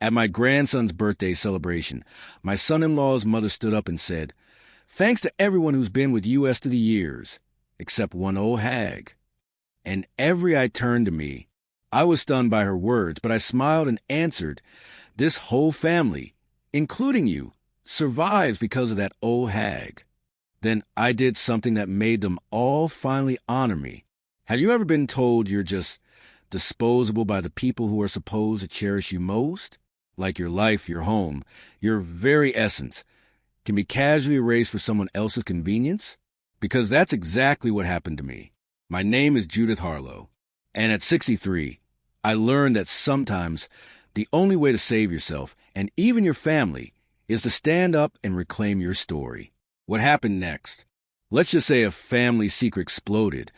At my grandson's birthday celebration, my son-in-law's mother stood up and said, "Thanks to everyone who's been with us through the years, except one old hag." And every eye turned to me. I was stunned by her words, but I smiled and answered, "This whole family, including you, survives because of that old hag." Then I did something that made them all finally honor me. Have you ever been told you're just disposable by the people who are supposed to cherish you most? Like your life, your home, your very essence can be casually erased for someone else's convenience? Because that's exactly what happened to me. My name is Judith Harlow, and at 63, I learned that sometimes the only way to save yourself, and even your family, is to stand up and reclaim your story. What happened next? Let's just say a family secret exploded,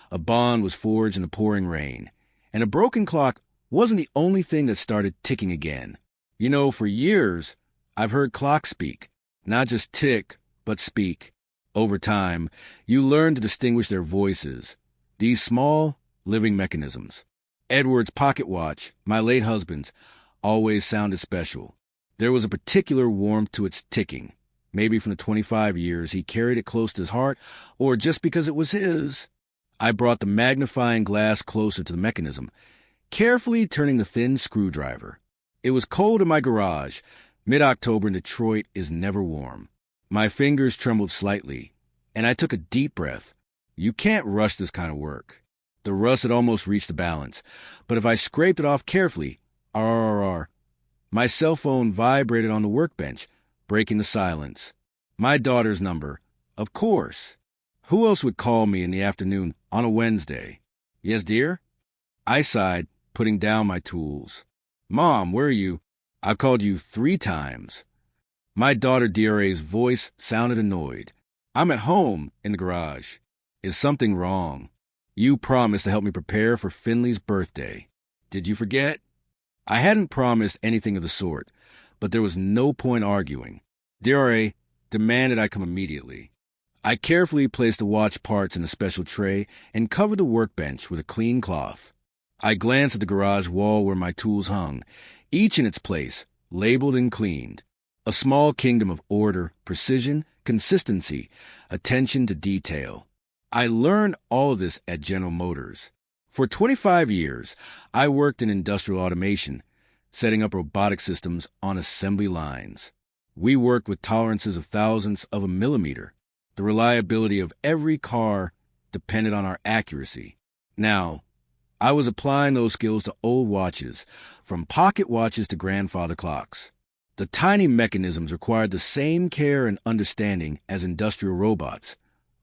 a bond was forged in the pouring rain, and a broken clock wasn't the only thing that started ticking again. You know, for years, I've heard clocks speak, not just tick, but speak. Over time, you learn to distinguish their voices, these small, living mechanisms. Edward's pocket watch, my late husband's, always sounded special. There was a particular warmth to its ticking, maybe from the 25 years he carried it close to his heart, or just because it was his. I brought the magnifying glass closer to the mechanism, carefully turning the thin screwdriver. It was cold in my garage. Mid-October in Detroit is never warm. My fingers trembled slightly, and I took a deep breath. You can't rush this kind of work. The rust had almost reached the balance, but if I scraped it off carefully, RRR, my cell phone vibrated on the workbench, breaking the silence. My daughter's number, of course. Who else would call me in the afternoon on a Wednesday? "Yes, dear?" I sighed, putting down my tools. "Mom, where are you? I've called you 3 times. My daughter DRA's voice sounded annoyed. "I'm at home, in the garage. Is something wrong? You promised to help me prepare for Finley's birthday. Did you forget?" I hadn't promised anything of the sort, but there was no point arguing. DRA demanded I come immediately. I carefully placed the watch parts in a special tray and covered the workbench with a clean cloth. I glanced at the garage wall where my tools hung, each in its place, labeled and cleaned. A small kingdom of order, precision, consistency, attention to detail. I learned all of this at General Motors. For 25 years, I worked in industrial automation, setting up robotic systems on assembly lines. We worked with tolerances of thousandths of a millimeter. The reliability of every car depended on our accuracy. Now, I was applying those skills to old watches, from pocket watches to grandfather clocks. The tiny mechanisms required the same care and understanding as industrial robots,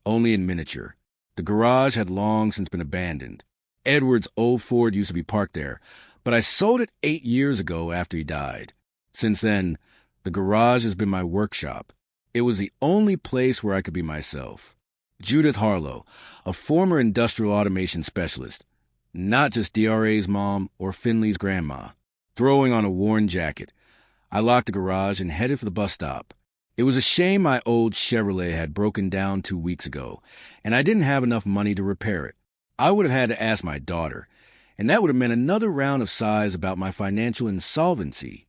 only in miniature. The garage had long since been abandoned. Edward's old Ford used to be parked there, but I sold it 8 years ago after he died. Since then, the garage has been my workshop. It was the only place where I could be myself. Judith Harlow, a former industrial automation specialist, not just DRA's mom or Finley's grandma. Throwing on a worn jacket, I locked the garage and headed for the bus stop. It was a shame my old Chevrolet had broken down 2 weeks ago, and I didn't have enough money to repair it. I would have had to ask my daughter, and that would have meant another round of sighs about my financial insolvency.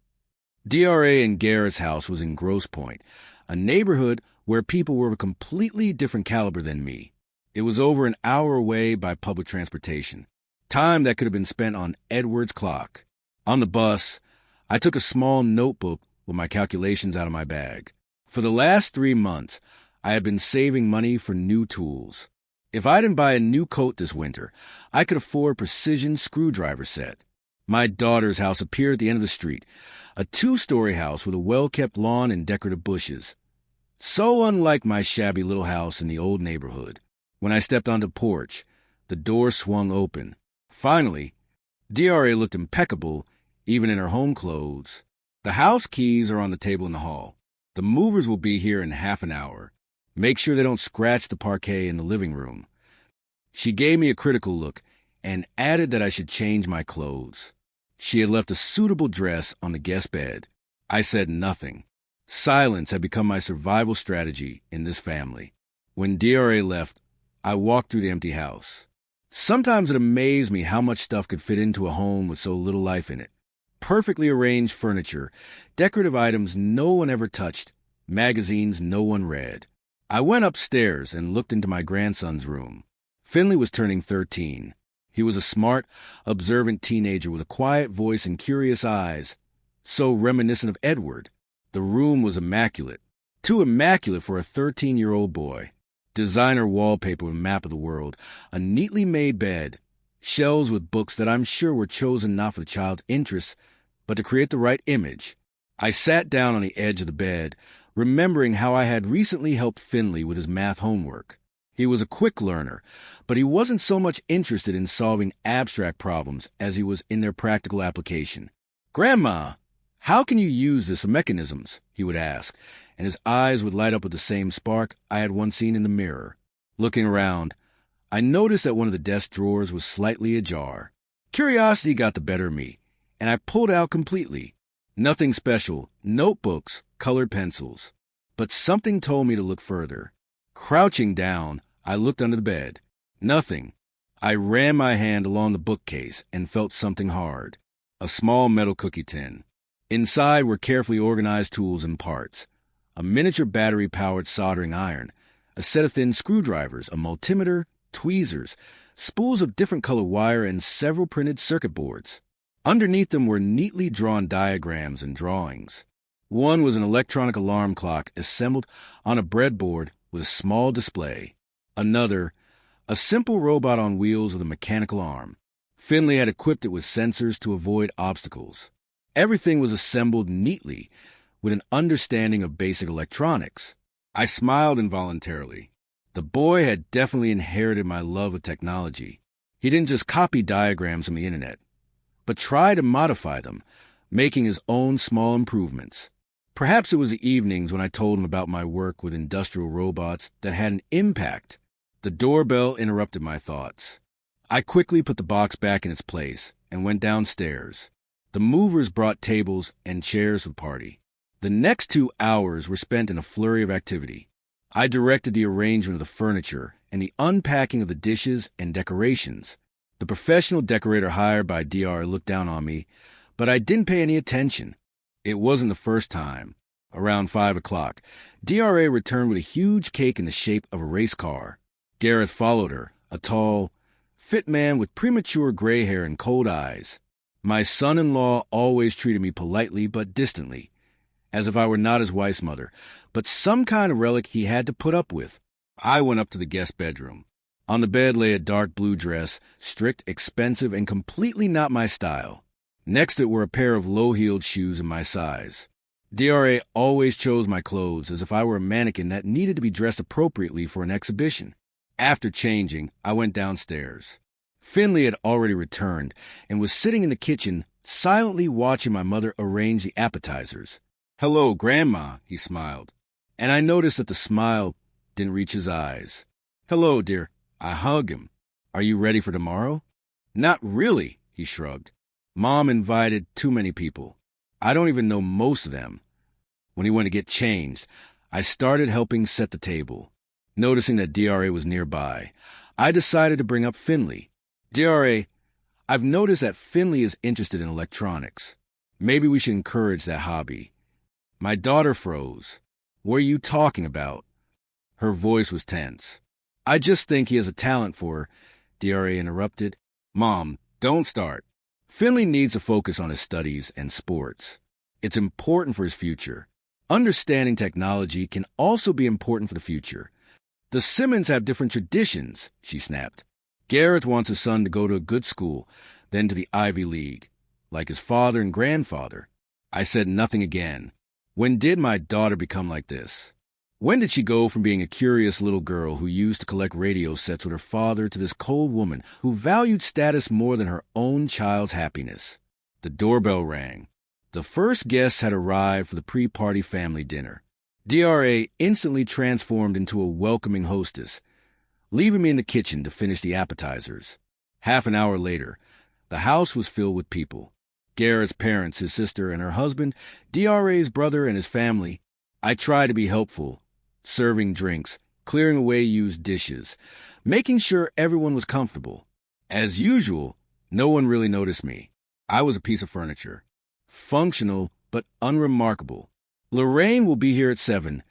DRA and Garrett's house was in Grosse Pointe, a neighborhood where people were of a completely different caliber than me. It was over an hour away by public transportation, time that could have been spent on Edward's clock. On the bus, I took a small notebook with my calculations out of my bag. For the last 3 months, I had been saving money for new tools. If I didn't buy a new coat this winter, I could afford a precision screwdriver set. My daughter's house appeared at the end of the street, a 2-story house with a well-kept lawn and decorative bushes. So unlike my shabby little house in the old neighborhood. When I stepped onto the porch, the door swung open. Finally, DRA looked impeccable, even in her home clothes. "The house keys are on the table in the hall. The movers will be here in half an hour. Make sure they don't scratch the parquet in the living room." She gave me a critical look and added that I should change my clothes. She had left a suitable dress on the guest bed. I said nothing. Silence had become my survival strategy in this family. When DRA left, I walked through the empty house. Sometimes it amazed me how much stuff could fit into a home with so little life in it. perfectly arranged furniture, decorative items no one ever touched, magazines no one read. I went upstairs and looked into my grandson's room. Finley was turning 13. He was a smart, observant teenager with a quiet voice and curious eyes, so reminiscent of Edward. The room was immaculate. Too immaculate for a 13-year-old boy. Designer wallpaper with a map of the world, a neatly made bed, shelves with books that I'm sure were chosen not for the child's interests, but to create the right image. I sat down on the edge of the bed, remembering how I had recently helped Finley with his math homework. He was a quick learner, but he wasn't so much interested in solving abstract problems as he was in their practical application. "Grandma, how can you use this mechanisms?" he would ask, and his eyes would light up with the same spark I had once seen in the mirror. Looking around, I noticed that one of the desk drawers was slightly ajar. Curiosity got the better of me, and I pulled it out completely. Nothing special, notebooks, colored pencils. But something told me to look further. Crouching down, I looked under the bed. Nothing. I ran my hand along the bookcase and felt something hard. A small metal cookie tin. Inside were carefully organized tools and parts. A miniature battery-powered soldering iron, a set of thin screwdrivers, a multimeter, tweezers, spools of different color wire, and several printed circuit boards. Underneath them were neatly drawn diagrams and drawings. One was an electronic alarm clock assembled on a breadboard with a small display. Another, a simple robot on wheels with a mechanical arm. Finley had equipped it with sensors to avoid obstacles. Everything was assembled neatly, with an understanding of basic electronics. I smiled involuntarily. The boy had definitely inherited my love of technology. He didn't just copy diagrams from the internet, but try to modify them, making his own small improvements. Perhaps it was the evenings when I told him about my work with industrial robots that had an impact. The doorbell interrupted my thoughts. I quickly put the box back in its place and went downstairs. The movers brought tables and chairs for the party. The next 2 hours were spent in a flurry of activity. I directed the arrangement of the furniture and the unpacking of the dishes and decorations. The professional decorator hired by DR looked down on me, but I didn't pay any attention. It wasn't the first time. Around 5 o'clock, DRA returned with a huge cake in the shape of a race car. Gareth followed her, a tall, fit man with premature gray hair and cold eyes. My son-in-law always treated me politely but distantly, as if I were not his wife's mother, but some kind of relic he had to put up with. I went up to the guest bedroom. On the bed lay a dark blue dress, strict, expensive, and completely not my style. Next to it were a pair of low-heeled shoes in my size. DRA always chose my clothes as if I were a mannequin that needed to be dressed appropriately for an exhibition. After changing, I went downstairs. Finley had already returned and was sitting in the kitchen, silently watching my mother arrange the appetizers. "Hello, Grandma," he smiled, and I noticed that the smile didn't reach his eyes. "Hello, dear." I hugged him. "Are you ready for tomorrow?" "Not really," he shrugged. "Mom invited too many people. I don't even know most of them." When he went to get changed, I started helping set the table. Noticing that DRA was nearby, I decided to bring up Finley. "DRA, I've noticed that Finley is interested in electronics. Maybe we should encourage that hobby." My daughter froze. "What are you talking about?" Her voice was tense. "I just think he has a talent for," DRA interrupted. "Mom, don't start. Finley needs to focus on his studies and sports. It's important for his future. Understanding technology can also be important for the future. The Simmons have different traditions," she snapped. "Gareth wants his son to go to a good school, then to the Ivy League, like his father and grandfather." I said nothing again. When did my daughter become like this? When did she go from being a curious little girl who used to collect radio sets with her father to this cold woman who valued status more than her own child's happiness? The doorbell rang. The first guests had arrived for the pre-party family dinner. DRA instantly transformed into a welcoming hostess, leaving me in the kitchen to finish the appetizers. Half an hour later, the house was filled with people. Garrett's parents, his sister, and her husband, DRA's brother, and his family. I tried to be helpful, serving drinks, clearing away used dishes, making sure everyone was comfortable. As usual, no one really noticed me. I was a piece of furniture. functional but unremarkable. Lorraine will be here at 7,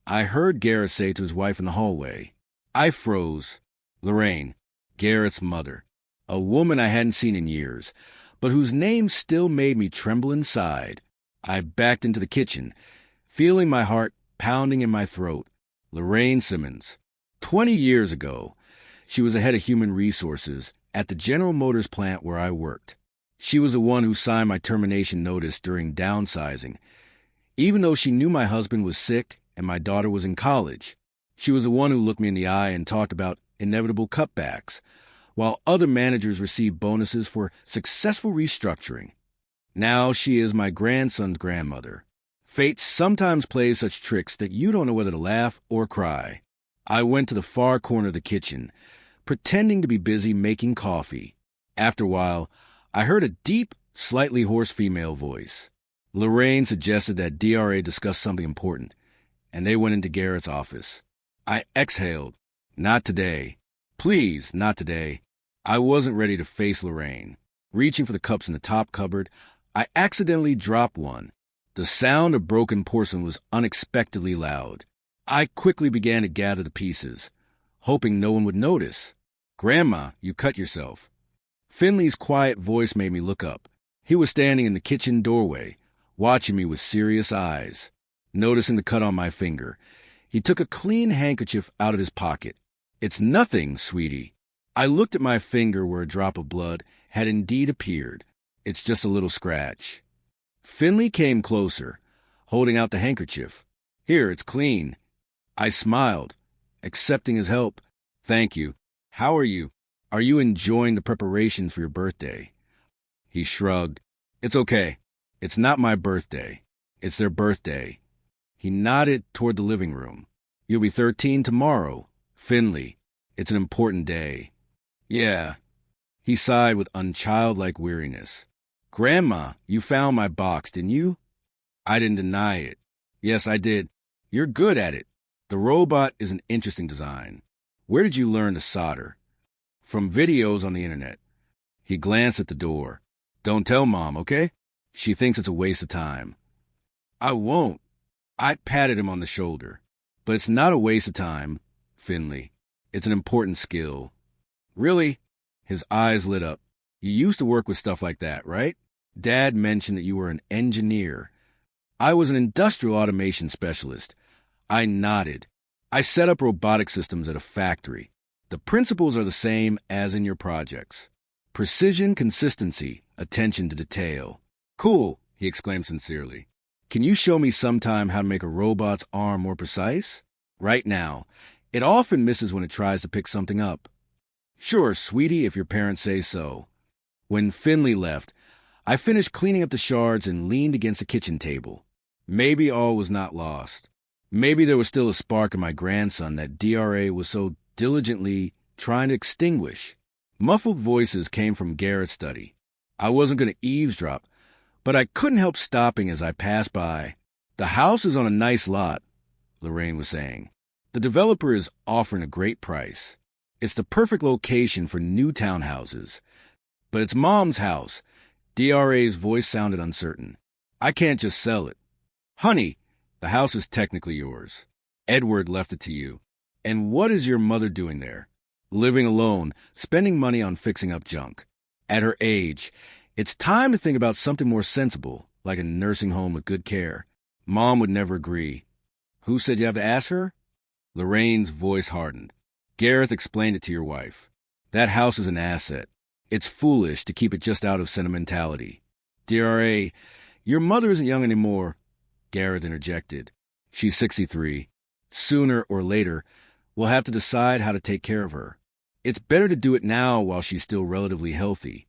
I heard Garrett say to his wife in the hallway. I froze. Lorraine, Garrett's mother, a woman I hadn't seen in years, but whose name still made me tremble inside. I backed into the kitchen, feeling my heart pounding in my throat. Lorraine Simmons. 20 years ago, she was the head of human resources at the General Motors plant where I worked. She was the one who signed my termination notice during downsizing. Even though she knew my husband was sick and my daughter was in college, she was the one who looked me in the eye and talked about inevitable cutbacks, while other managers received bonuses for successful restructuring. Now she is my grandson's grandmother. Fate sometimes plays such tricks that you don't know whether to laugh or cry. I went to the far corner of the kitchen, pretending to be busy making coffee. After a while, I heard a deep, slightly hoarse female voice. Lorraine suggested that DRA discuss something important, and they went into Garrett's office. I exhaled. Not today. Please, not today. I wasn't ready to face Lorraine. Reaching for the cups in the top cupboard, I accidentally dropped one. The sound of broken porcelain was unexpectedly loud. I quickly began to gather the pieces, hoping no one would notice. Grandma, you cut yourself. Finley's quiet voice made me look up. He was standing in the kitchen doorway, watching me with serious eyes. Noticing the cut on my finger, he took a clean handkerchief out of his pocket. It's nothing, sweetie. I looked at my finger where a drop of blood had indeed appeared. It's just a little scratch. Finley came closer, holding out the handkerchief. Here, it's clean. I smiled, accepting his help. Thank you. How are you? Are you enjoying the preparations for your birthday? He shrugged. It's okay. It's not my birthday. It's their birthday. He nodded toward the living room. You'll be 13 tomorrow. Finley, it's an important day. Yeah. He sighed with unchildlike weariness. Grandma, you found my box, didn't you? I didn't deny it. Yes, I did. You're good at it. The robot is an interesting design. Where did you learn to solder? From videos on the internet. He glanced at the door. Don't tell Mom, okay? She thinks it's a waste of time. I won't. I patted him on the shoulder. But it's not a waste of time, Finley. It's an important skill. Really? His eyes lit up. You used to work with stuff like that, right? Dad mentioned that you were an engineer. I was an industrial automation specialist. I nodded. I set up robotic systems at a factory. The principles are the same as in your projects. Precision, consistency, attention to detail. Cool, he exclaimed sincerely. Can you show me sometime how to make a robot's arm more precise? Right now. It often misses when it tries to pick something up. Sure, sweetie, if your parents say so. When Finley left, I finished cleaning up the shards and leaned against the kitchen table. Maybe all was not lost. Maybe there was still a spark in my grandson that DRA was so diligently trying to extinguish. Muffled voices came from Garrett's study. I wasn't going to eavesdrop, but I couldn't help stopping as I passed by. The house is on a nice lot, Lorraine was saying. The developer is offering a great price. It's the perfect location for new townhouses. But it's Mom's house. DRA's voice sounded uncertain. I can't just sell it. Honey, the house is technically yours. Edward left it to you. And what is your mother doing there? Living alone, spending money on fixing up junk. At her age, it's time to think about something more sensible, like a nursing home with good care. Mom would never agree. Who said you have to ask her? Lorraine's voice hardened. Gareth explained it to your wife. That house is an asset. It's foolish to keep it just out of sentimentality. DRA, your mother isn't young anymore, Gareth interjected. She's 63. Sooner or later, we'll have to decide how to take care of her. It's better to do it now while she's still relatively healthy.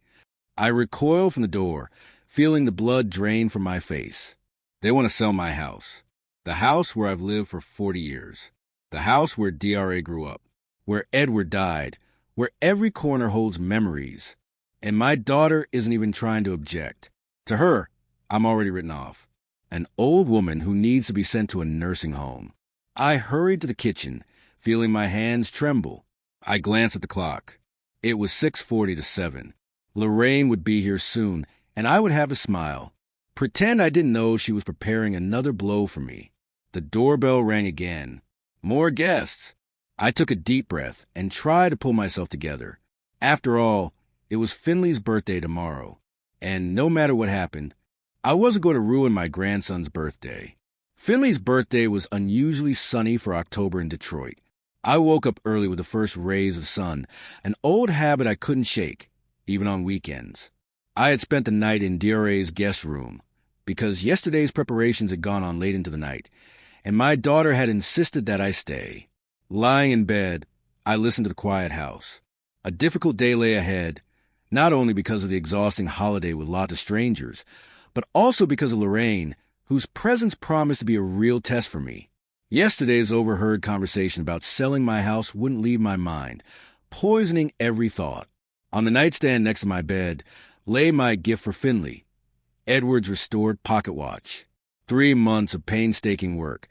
I recoil from the door, feeling the blood drain from my face. They want to sell my house. The house where I've lived for 40 years. The house where DRA grew up. Where Edward died. Where every corner holds memories. And my daughter isn't even trying to object. To her, I'm already written off. An old woman who needs to be sent to a nursing home. I hurried to the kitchen, feeling my hands tremble. I glanced at the clock. It was 6:40 to 7. Lorraine would be here soon, and I would have a smile. Pretend I didn't know she was preparing another blow for me. The doorbell rang again. More guests. I took a deep breath and tried to pull myself together. After all, it was Finley's birthday tomorrow, and no matter what happened, I wasn't going to ruin my grandson's birthday. Finley's birthday was unusually sunny for October in Detroit. I woke up early with the first rays of sun, an old habit I couldn't shake, even on weekends. I had spent the night in DRA's guest room, because yesterday's preparations had gone on late into the night, and my daughter had insisted that I stay. Lying in bed, I listened to the quiet house. A difficult day lay ahead, not only because of the exhausting holiday with lots of strangers, but also because of Lorraine, whose presence promised to be a real test for me. Yesterday's overheard conversation about selling my house wouldn't leave my mind, poisoning every thought. On the nightstand next to my bed lay my gift for Finley, Edward's restored pocket watch. 3 months of painstaking work,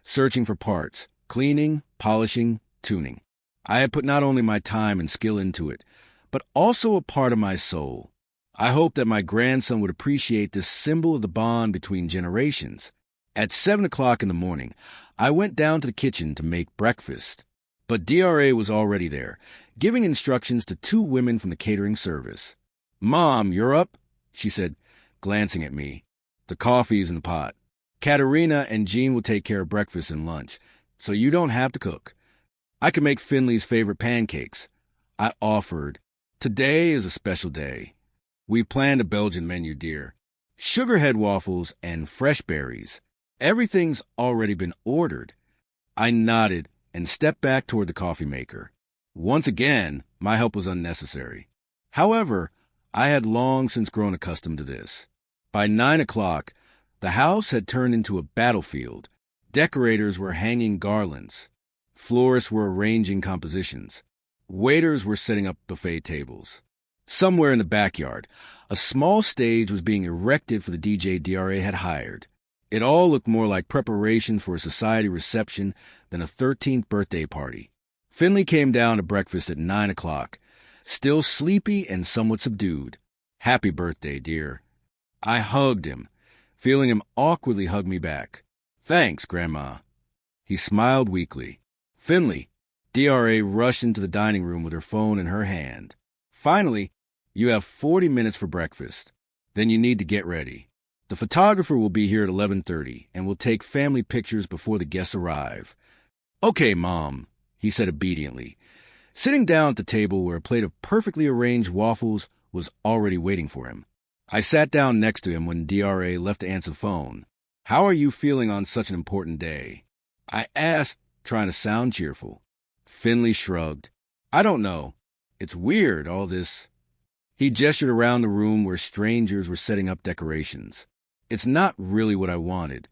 searching for parts, cleaning, polishing, tuning. I had put not only my time and skill into it, but also a part of my soul. I hoped that my grandson would appreciate this symbol of the bond between generations. At 7 o'clock in the morning, I went down to the kitchen to make breakfast. But DRA was already there, giving instructions to 2 women from the catering service. "Mom, you're up," she said, glancing at me. "The coffee's in the pot. Katerina and Jean will take care of breakfast and lunch, so you don't have to cook. I can make Finley's favorite pancakes." I offered. "Today is a special day. We planned a Belgian menu, dear. Sugarhead waffles and fresh berries. Everything's already been ordered." I nodded and stepped back toward the coffee maker. Once again, my help was unnecessary. However, I had long since grown accustomed to this. By 9 o'clock, the house had turned into a battlefield. Decorators were hanging garlands. Florists were arranging compositions. Waiters were setting up buffet tables. Somewhere in the backyard, a small stage was being erected for the DJ DRA had hired. It all looked more like preparation for a society reception than a 13th birthday party. Finley came down to breakfast at 9 o'clock, still sleepy and somewhat subdued. "Happy birthday, dear." I hugged him, feeling him awkwardly hug me back. "Thanks, Grandma." He smiled weakly. "Finley." DRA rushed into the dining room with her phone in her hand. "Finally, you have 40 minutes for breakfast. Then you need to get ready. The photographer will be here at 11:30 and will take family pictures before the guests arrive." "Okay, Mom," he said obediently, sitting down at the table where a plate of perfectly arranged waffles was already waiting for him. I sat down next to him when DRA left to answer the phone. "How are you feeling on such an important day?" I asked, trying to sound cheerful. Finley shrugged. "I don't know. It's weird, all this." He gestured around the room where strangers were setting up decorations. "It's not really what I wanted."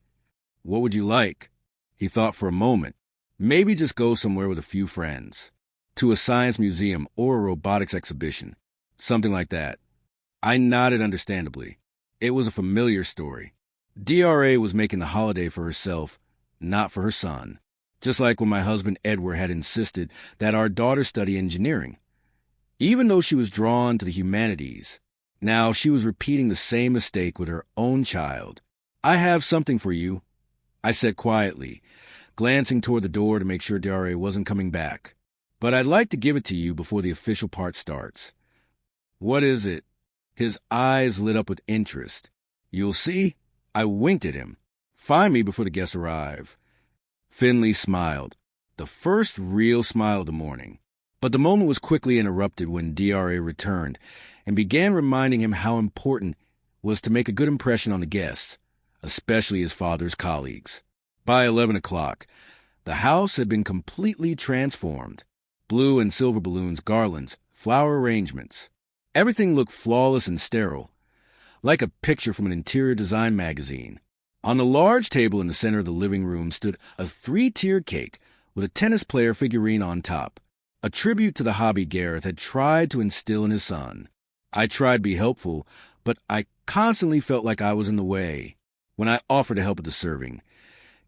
"What would you like?" He thought for a moment. "Maybe just go somewhere with a few friends. To a science museum or a robotics exhibition. Something like that." I nodded understandably. It was a familiar story. DRA was making the holiday for herself, not for her son. Just like when my husband Edward had insisted that our daughter study engineering. Even though she was drawn to the humanities, now she was repeating the same mistake with her own child. "I have something for you," I said quietly, glancing toward the door to make sure DRA wasn't coming back. "But I'd like to give it to you before the official part starts." "What is it?" His eyes lit up with interest. "You'll see." I winked at him. "Find me before the guests arrive." Finley smiled, the first real smile of the morning. But the moment was quickly interrupted when DRA returned and began reminding him how important was to make a good impression on the guests, especially his father's colleagues. By 11 o'clock, the house had been completely transformed. Blue and silver balloons, garlands, flower arrangements. Everything looked flawless and sterile, like a picture from an interior design magazine. On the large table in the center of the living room stood a 3-tiered cake with a tennis player figurine on top, a tribute to the hobby Gareth had tried to instill in his son. I tried to be helpful, but I constantly felt like I was in the way. When I offered to help with the serving,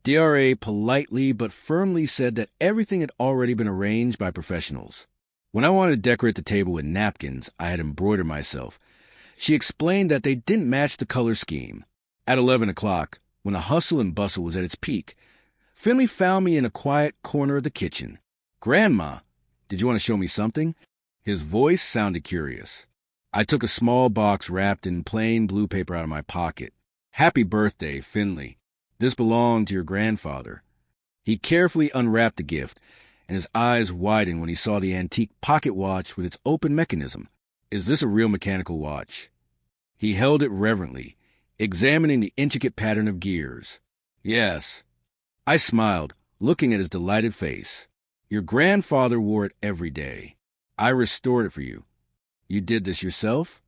DRA politely but firmly said that everything had already been arranged by professionals. When I wanted to decorate the table with napkins I had embroidered myself, she explained that they didn't match the color scheme. At 11 o'clock, when the hustle and bustle was at its peak, Finley found me in a quiet corner of the kitchen. "Grandma, did you want to show me something?" His voice sounded curious. I took a small box wrapped in plain blue paper out of my pocket. "Happy birthday, Finley. This belonged to your grandfather." He carefully unwrapped the gift, and his eyes widened when he saw the antique pocket watch with its open mechanism. "Is this a real mechanical watch?" He held it reverently, examining the intricate pattern of gears. "Yes." I smiled, looking at his delighted face. "Your grandfather wore it every day. I restored it for you. You did this yourself?"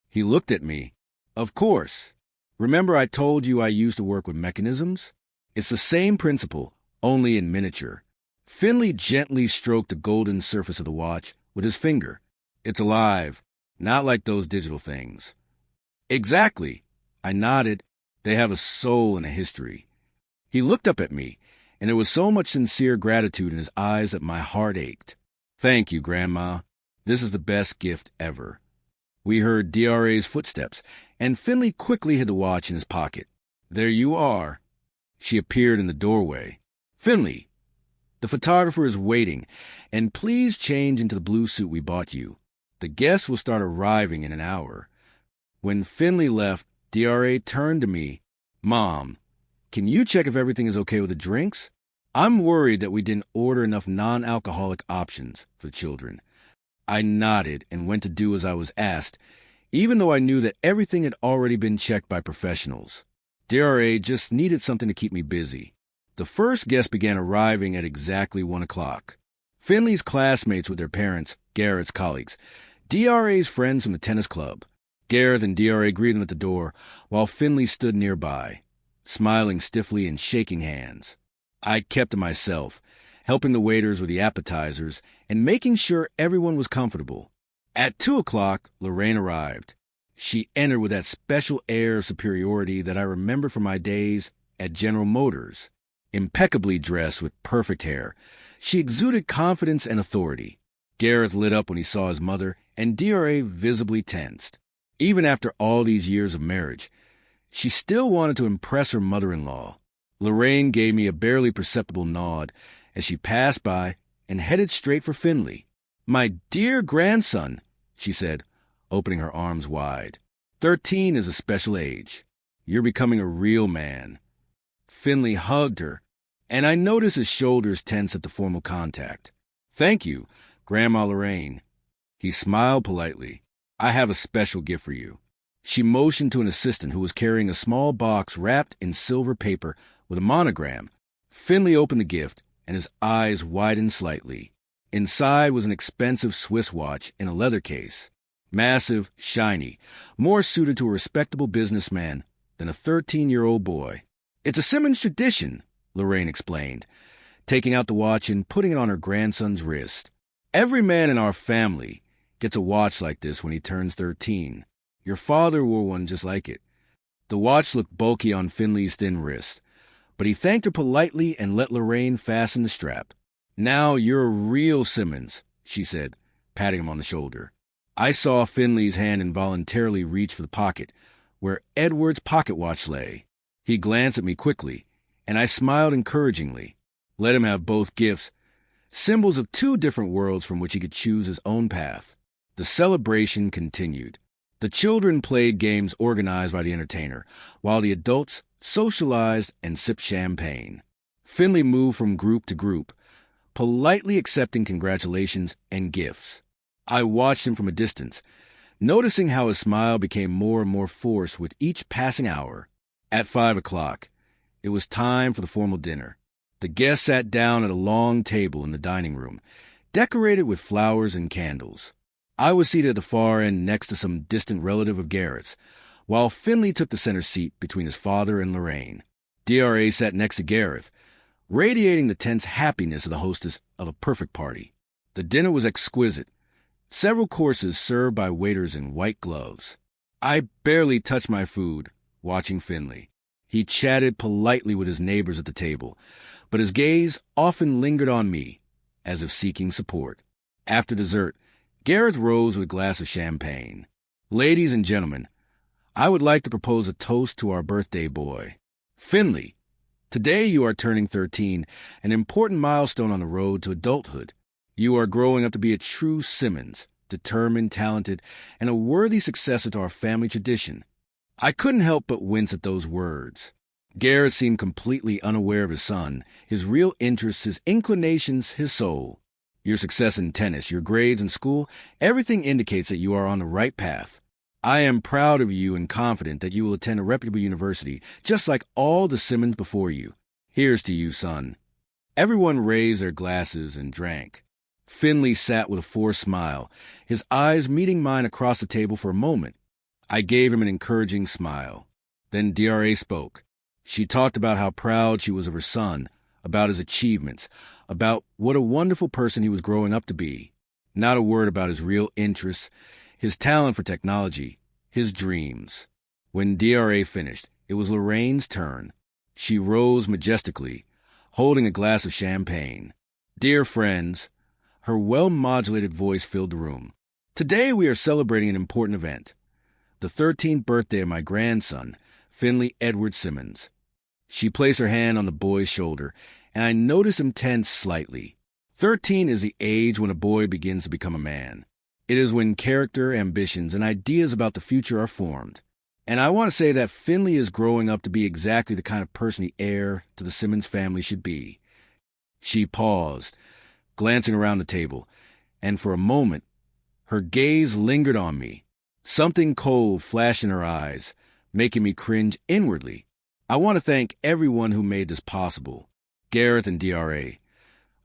He looked at me. "Of course. Remember I told you I used to work with mechanisms? It's the same principle, only in miniature." Finley gently stroked the golden surface of the watch with his finger. "It's alive, not like those digital things." "Exactly." I nodded. "They have a soul and a history." He looked up at me, and there was so much sincere gratitude in his eyes that my heart ached. "Thank you, Grandma. This is the best gift ever." We heard DRA's footsteps, and Finley quickly hid the watch in his pocket. "There you are." She appeared in the doorway. "Finley, the photographer is waiting, and please change into the blue suit we bought you. The guests will start arriving in an hour." When Finley left, DRA turned to me. "Mom, can you check if everything is okay with the drinks? I'm worried that we didn't order enough non-alcoholic options for the children." I nodded and went to do as I was asked, even though I knew that everything had already been checked by professionals. DRA just needed something to keep me busy. The first guests began arriving at exactly 1 o'clock. Finley's classmates with their parents, Garrett's colleagues, DRA's friends from the tennis club. Garrett and DRA greeted them at the door, while Finley stood nearby, smiling stiffly and shaking hands. I kept to myself, helping the waiters with the appetizers and making sure everyone was comfortable. At 2 o'clock, Lorraine arrived. She entered with that special air of superiority that I remember from my days at General Motors. Impeccably dressed with perfect hair, she exuded confidence and authority. Gareth lit up when he saw his mother, and DRA visibly tensed. Even after all these years of marriage, she still wanted to impress her mother-in-law. Lorraine gave me a barely perceptible nod as she passed by and headed straight for Finley. "My dear grandson," she said, opening her arms wide. 13 is a special age. You're becoming a real man." Finley hugged her, and I noticed his shoulders tense at the formal contact. "Thank you, Grandma Lorraine." He smiled politely. "I have a special gift for you." She motioned to an assistant who was carrying a small box wrapped in silver paper with a monogram. Finley opened the gift, and his eyes widened slightly. Inside was an expensive Swiss watch in a leather case. Massive, shiny, more suited to a respectable businessman than a 13-year-old boy. "It's a Simmons tradition," Lorraine explained, taking out the watch and putting it on her grandson's wrist. "Every man in our family gets a watch like this when he turns 13. Your father wore one just like it." The watch looked bulky on Finley's thin wrist, but he thanked her politely and let Lorraine fasten the strap. "Now you're a real Simmons," she said, patting him on the shoulder. I saw Finley's hand involuntarily reach for the pocket, where Edward's pocket watch lay. He glanced at me quickly, and I smiled encouragingly. Let him have both gifts, symbols of two different worlds from which he could choose his own path. The celebration continued. The children played games organized by the entertainer, while the adults socialized and sipped champagne. Finley moved from group to group, politely accepting congratulations and gifts. I watched him from a distance, noticing how his smile became more and more forced with each passing hour. At 5 o'clock, it was time for the formal dinner. The guests sat down at a long table in the dining room, decorated with flowers and candles. I was seated at the far end next to some distant relative of Garrett's, while Finley took the center seat between his father and Lorraine. DRA sat next to Gareth, radiating the tense happiness of the hostess of a perfect party. The dinner was exquisite, several courses served by waiters in white gloves. I barely touched my food, watching Finley. He chatted politely with his neighbors at the table, but his gaze often lingered on me, as if seeking support. After dessert, Gareth rose with a glass of champagne. "Ladies and gentlemen, I would like to propose a toast to our birthday boy. Finley, today you are turning 13, an important milestone on the road to adulthood. You are growing up to be a true Simmons, determined, talented, and a worthy successor to our family tradition. I couldn't help but wince at those words. Garrett seemed completely unaware of his son, his real interests, his inclinations, his soul. Your success in tennis, your grades in school, everything indicates that you are on the right path. I am proud of you and confident that you will attend a reputable university, just like all the Simmons before you. Here's to you, son. Everyone raised their glasses and drank. Finley sat with a forced smile, his eyes meeting mine across the table for a moment. I gave him an encouraging smile. Then DRA spoke. She talked about how proud she was of her son, about his achievements, about what a wonderful person he was growing up to be. Not a word about his real interests, his talent for technology, his dreams. When DRA finished, it was Lorraine's turn. She rose majestically, holding a glass of champagne. Dear friends, her well-modulated voice filled the room. Today we are celebrating an important event, the 13th birthday of my grandson, Finley Edward Simmons. She placed her hand on the boy's shoulder, and I noticed him tense slightly. 13 is the age when a boy begins to become a man. It is when character, ambitions, and ideas about the future are formed. And I want to say that Finley is growing up to be exactly the kind of person the heir to the Simmons family should be. She paused, glancing around the table, and for a moment, her gaze lingered on me. Something cold flashed in her eyes, making me cringe inwardly. I want to thank everyone who made this possible, Gareth and DRA,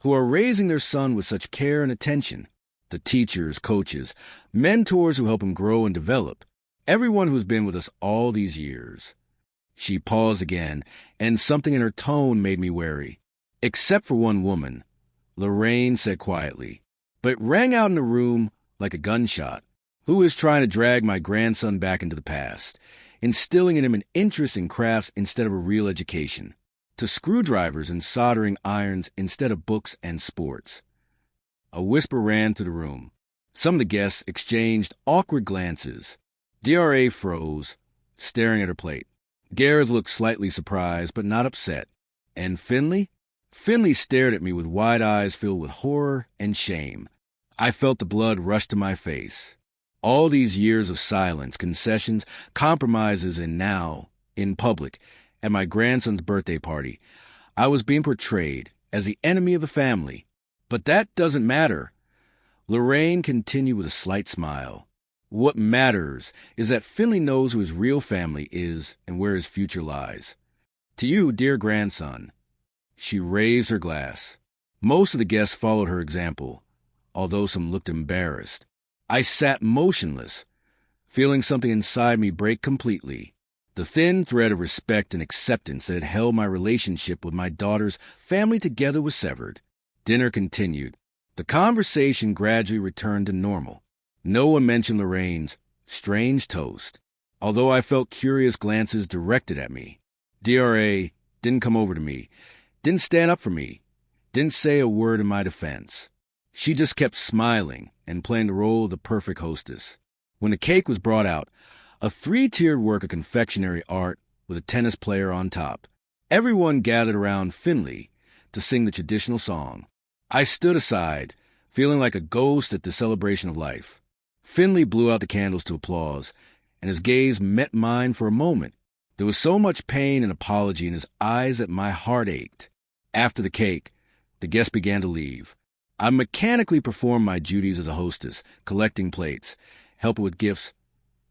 who are raising their son with such care and attention, the teachers, coaches, mentors who help him grow and develop, everyone who's been with us all these years. She paused again, and something in her tone made me wary. Except for one woman, Lorraine said quietly, but it rang out in the room like a gunshot. Who is trying to drag my grandson back into the past, instilling in him an interest in crafts instead of a real education, to screwdrivers and soldering irons instead of books and sports? A whisper ran through the room. Some of the guests exchanged awkward glances. DRA froze, staring at her plate. Gareth looked slightly surprised, but not upset. And Finley? Finley stared at me with wide eyes filled with horror and shame. I felt the blood rush to my face. All these years of silence, concessions, compromises, and now, in public, at my grandson's birthday party, I was being portrayed as the enemy of the family. But that doesn't matter. Lorraine continued with a slight smile. What matters is that Finley knows who his real family is and where his future lies. To you, dear grandson. She raised her glass. Most of the guests followed her example, although some looked embarrassed. I sat motionless, feeling something inside me break completely. The thin thread of respect and acceptance that had held my relationship with my daughter's family together was severed. Dinner continued. The conversation gradually returned to normal. No one mentioned Lorraine's strange toast, although I felt curious glances directed at me. DRA didn't come over to me, didn't stand up for me, didn't say a word in my defense. She just kept smiling and playing the role of the perfect hostess. When the cake was brought out, a 3-tiered work of confectionery art with a tennis player on top, everyone gathered around Finley to sing the traditional song. I stood aside, feeling like a ghost at the celebration of life. Finley blew out the candles to applause, and his gaze met mine for a moment. There was so much pain and apology in his eyes that my heart ached. After the cake, the guests began to leave. I mechanically performed my duties as a hostess, collecting plates, helping with gifts,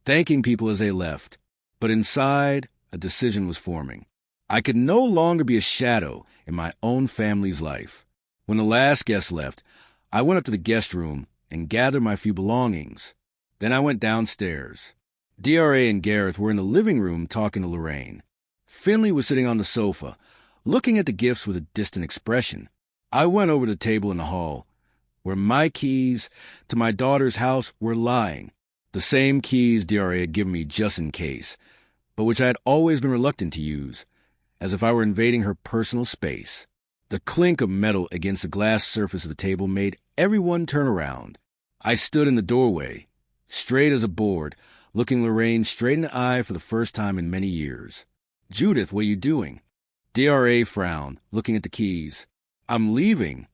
thanking people as they left. But inside, a decision was forming. I could no longer be a shadow in my own family's life. When the last guest left, I went up to the guest room and gathered my few belongings. Then I went downstairs. DRA and Gareth were in the living room talking to Lorraine. Finley was sitting on the sofa, looking at the gifts with a distant expression. I went over to the table in the hall, where my keys to my daughter's house were lying, the same keys DRA had given me just in case, but which I had always been reluctant to use, as if I were invading her personal space. The clink of metal against the glass surface of the table made everyone turn around. I stood in the doorway, straight as a board, looking Lorraine straight in the eye for the first time in many years. "Judith, what are you doing?" DRA frowned, looking at the keys. "I'm leaving."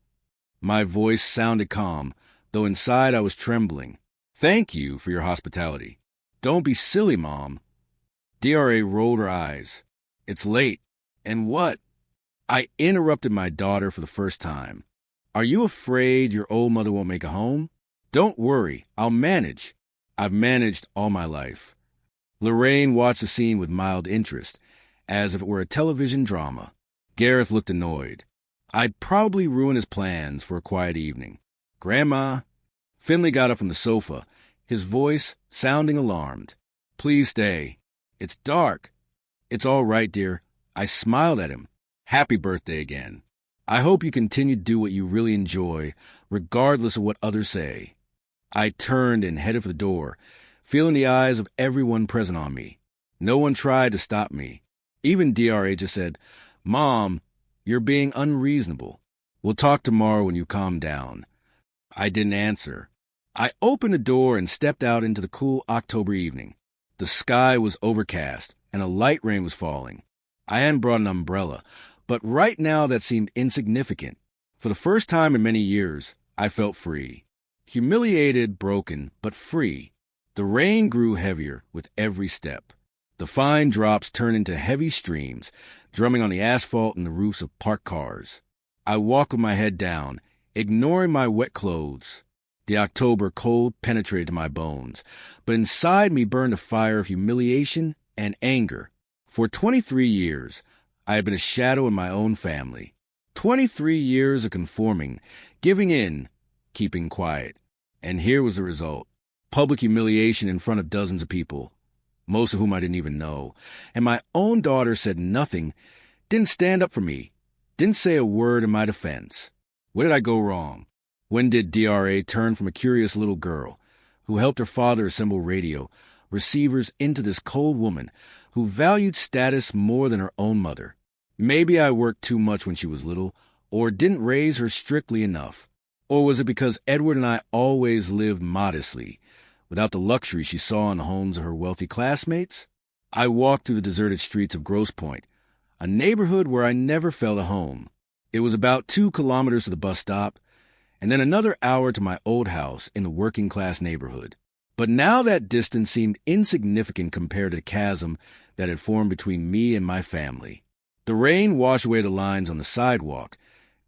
My voice sounded calm, though inside I was trembling. "Thank you for your hospitality." "Don't be silly, Mom." DRA rolled her eyes. "It's late." "And what?" I interrupted my daughter for the first time. "Are you afraid your old mother won't make a home?" "Don't worry, I'll manage. I've managed all my life." Lorraine watched the scene with mild interest, as if it were a television drama. Gareth looked annoyed. I'd probably ruin his plans for a quiet evening. "Grandma." Finley got up from the sofa, his voice sounding alarmed. "Please stay. It's dark." "It's all right, dear." I smiled at him. "Happy birthday again. I hope you continue to do what you really enjoy, regardless of what others say." I turned and headed for the door, feeling the eyes of everyone present on me. No one tried to stop me. Even DRA just said, "Mom, you're being unreasonable. We'll talk tomorrow when you calm down." I didn't answer. I opened the door and stepped out into the cool October evening. The sky was overcast, and a light rain was falling. I hadn't brought an umbrella, but right now that seemed insignificant. For the first time in many years, I felt free. Humiliated, broken, but free. The rain grew heavier with every step. The fine drops turned into heavy streams, drumming on the asphalt and the roofs of parked cars. I walked with my head down, ignoring my wet clothes. The October cold penetrated to my bones, but inside me burned a fire of humiliation and anger. For 23 years, I had been a shadow in my own family. 23 years of conforming, giving in, keeping quiet. And here was the result. Public humiliation in front of dozens of people, most of whom I didn't even know. And my own daughter said nothing, didn't stand up for me, didn't say a word in my defense. Where did I go wrong? When did DRA turn from a curious little girl who helped her father assemble radio receivers into this cold woman who valued status more than her own mother? Maybe I worked too much when she was little, or didn't raise her strictly enough. Or was it because Edward and I always lived modestly, without the luxury she saw in the homes of her wealthy classmates? I walked through the deserted streets of Grosse Pointe, a neighborhood where I never felt at home. It was about 2 kilometers to the bus stop, and then another hour to my old house in the working-class neighborhood. But now that distance seemed insignificant compared to the chasm that had formed between me and my family. The rain washed away the lines on the sidewalk,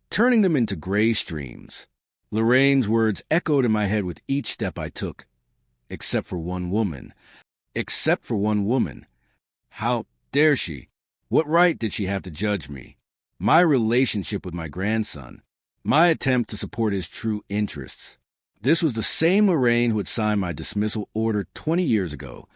turning them into gray streams. Lorraine's words echoed in my head with each step I took. Except for one woman. Except for one woman. How dare she? What right did she have to judge me? My relationship with my grandson. My attempt to support his true interests. This was the same Lorraine who had signed my dismissal order 20 years ago,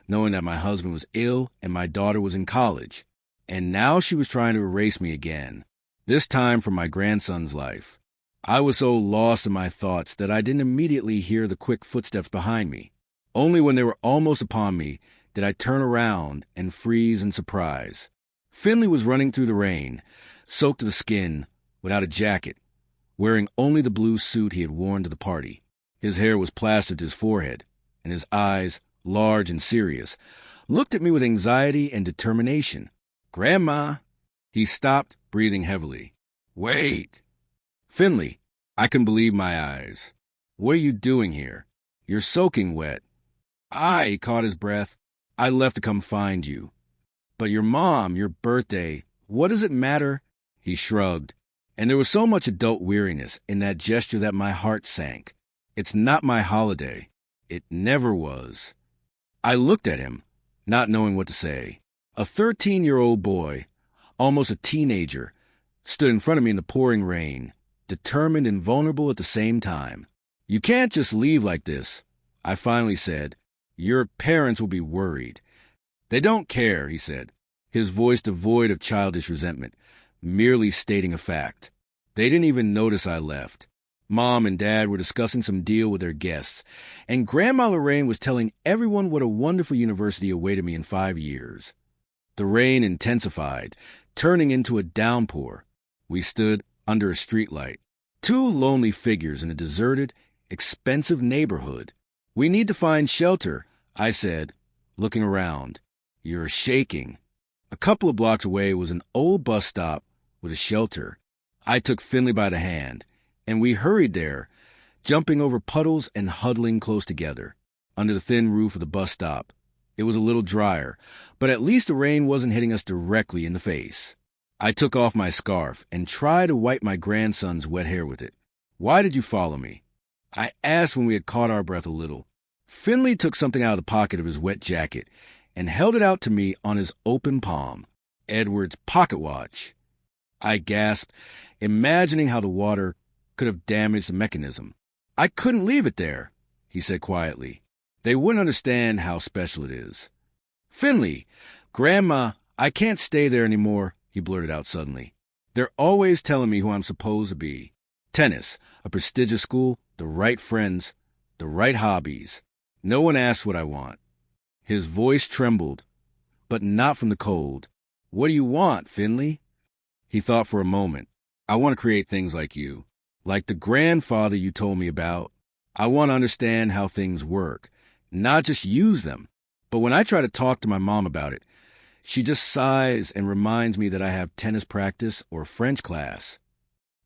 knowing that my husband was ill and my daughter was in college. And now she was trying to erase me again, this time from my grandson's life. I was so lost in my thoughts that I didn't immediately hear the quick footsteps behind me. Only when they were almost upon me did I turn around and freeze in surprise. Finley was running through the rain, soaked to the skin, without a jacket, wearing only the blue suit he had worn to the party. His hair was plastered to his forehead, and his eyes, large and serious, looked at me with anxiety and determination. "Grandma!" He stopped, breathing heavily. "Wait!" "Finley!" I couldn't believe my eyes. "What are you doing here? You're soaking wet." He caught his breath. "I left to come find you." "But your mom, your birthday, what does it matter?" He shrugged, and there was so much adult weariness in that gesture that my heart sank. "It's not my holiday. It never was." I looked at him, not knowing what to say. A 13-year-old boy, almost a teenager, stood in front of me in the pouring rain, determined and vulnerable at the same time. "You can't just leave like this," I finally said. "Your parents will be worried." "They don't care," he said, his voice devoid of childish resentment, merely stating a fact. "They didn't even notice I left. Mom and Dad were discussing some deal with their guests, and Grandma Lorraine was telling everyone what a wonderful university awaited me in 5 years. The rain intensified, turning into a downpour. We stood under a streetlight, 2 lonely figures in a deserted, expensive neighborhood. "We need to find shelter," I said, looking around. "You're shaking." A couple of blocks away was an old bus stop with a shelter. I took Finley by the hand, and we hurried there, jumping over puddles and huddling close together. Under the thin roof of the bus stop, it was a little drier, but at least the rain wasn't hitting us directly in the face. I took off my scarf and tried to wipe my grandson's wet hair with it. "Why did you follow me?" I asked when we had caught our breath a little. Finley took something out of the pocket of his wet jacket and held it out to me on his open palm. Edward's pocket watch. I gasped, imagining how the water could have damaged the mechanism. "I couldn't leave it there," he said quietly. "They wouldn't understand how special it is." "Finley, Grandma, I can't stay there anymore," he blurted out suddenly. "They're always telling me who I'm supposed to be. Tennis, a prestigious school, the right friends, the right hobbies. No one asks what I want." His voice trembled, but not from the cold. "What do you want, Finley?" He thought for a moment. "I want to create things like you, like the grandfather you told me about. I want to understand how things work, not just use them." But when I try to talk to my mom about it, she just sighs and reminds me that I have tennis practice or French class.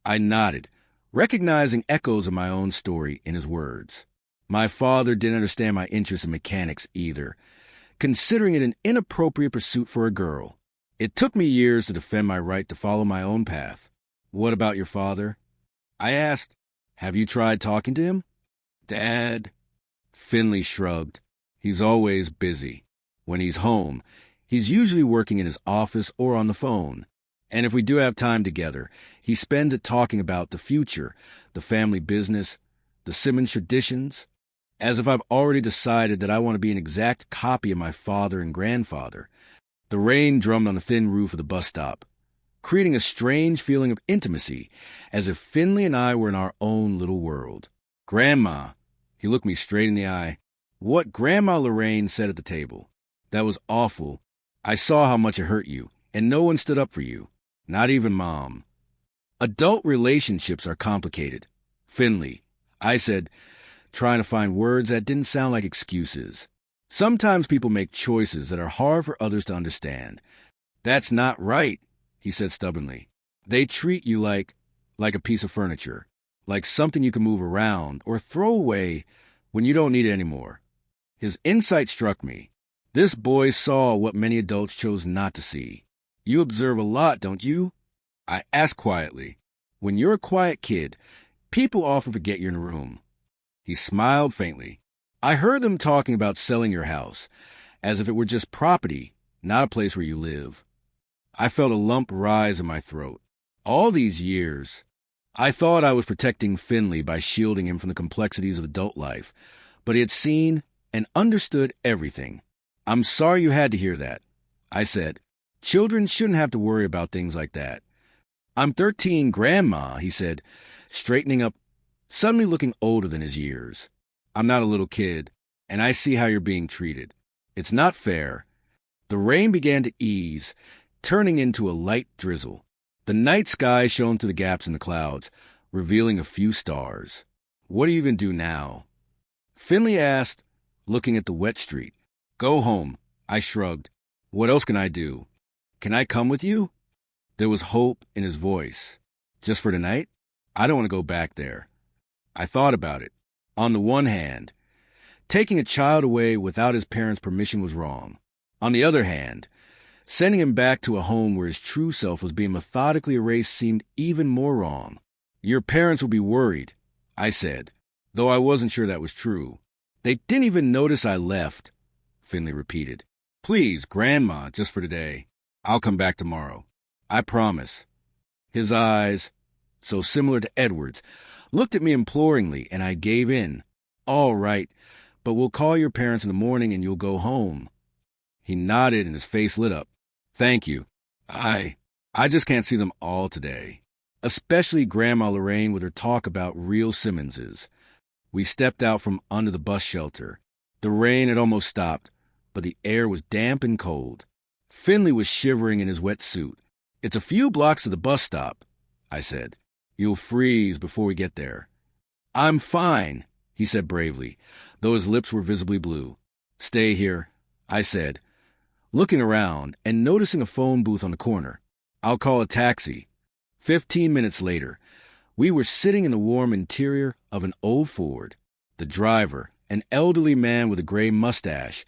I nodded, recognizing echoes of my own story in his words. My father didn't understand my interest in mechanics either, considering it an inappropriate pursuit for a girl. It took me years to defend my right to follow my own path. "What about your father?" I asked. "Have you tried talking to him?" "Dad..." Finley shrugged. "He's always busy. When he's home, he's usually working in his office or on the phone. And if we do have time together, he spends it talking about the future, the family business, the Simmons traditions, as if I've already decided that I want to be an exact copy of my father and grandfather." The rain drummed on the thin roof of the bus stop, creating a strange feeling of intimacy, as if Finley and I were in our own little world. "Grandma," he looked me straight in the eye. "What Grandma Lorraine said at the table. That was awful. I saw how much it hurt you, and no one stood up for you. Not even Mom." "Adult relationships are complicated, Finley," I said, trying to find words that didn't sound like excuses. "Sometimes people make choices that are hard for others to understand." "That's not right," he said stubbornly. "They treat you like a piece of furniture, like something you can move around or throw away when you don't need it anymore." His insight struck me. This boy saw what many adults chose not to see. "You observe a lot, don't you?" I asked quietly. "When you're a quiet kid, people often forget you're in a room." He smiled faintly. "I heard them talking about selling your house, as if it were just property, not a place where you live." I felt a lump rise in my throat. All these years, I thought I was protecting Finley by shielding him from the complexities of adult life, but he had seen and understood everything. "I'm sorry you had to hear that," I said. "Children shouldn't have to worry about things like that." "I'm 13, Grandma," he said, straightening up, suddenly looking older than his years. "I'm not a little kid, and I see how you're being treated. It's not fair." The rain began to ease, turning into a light drizzle. The night sky shone through the gaps in the clouds, revealing a few stars. "What do you even do now?" Finley asked, looking at the wet street. "Go home," I shrugged. "What else can I do? Can I come with you?" There was hope in his voice. "Just for tonight? I don't want to go back there." I thought about it. On the one hand, taking a child away without his parents' permission was wrong. On the other hand, sending him back to a home where his true self was being methodically erased seemed even more wrong. "Your parents will be worried," I said, though I wasn't sure that was true. "They didn't even notice I left," Finley repeated. "Please, Grandma, just for today. I'll come back tomorrow. I promise." His eyes, so similar to Edward's, looked at me imploringly, and I gave in. "All right, but we'll call your parents in the morning and you'll go home." He nodded and his face lit up. "Thank you. I just can't see them all today. Especially Grandma Lorraine with her talk about real Simmonses." We stepped out from under the bus shelter. The rain had almost stopped, but the air was damp and cold. Finley was shivering in his wet suit. "It's a few blocks to the bus stop," I said. "You'll freeze before we get there." "I'm fine," he said bravely, though his lips were visibly blue. "Stay here. I said, looking around and noticing a phone booth on the corner. "I'll call a taxi." 15 minutes later, we were sitting in the warm interior of an old Ford. The driver, an elderly man with a gray mustache,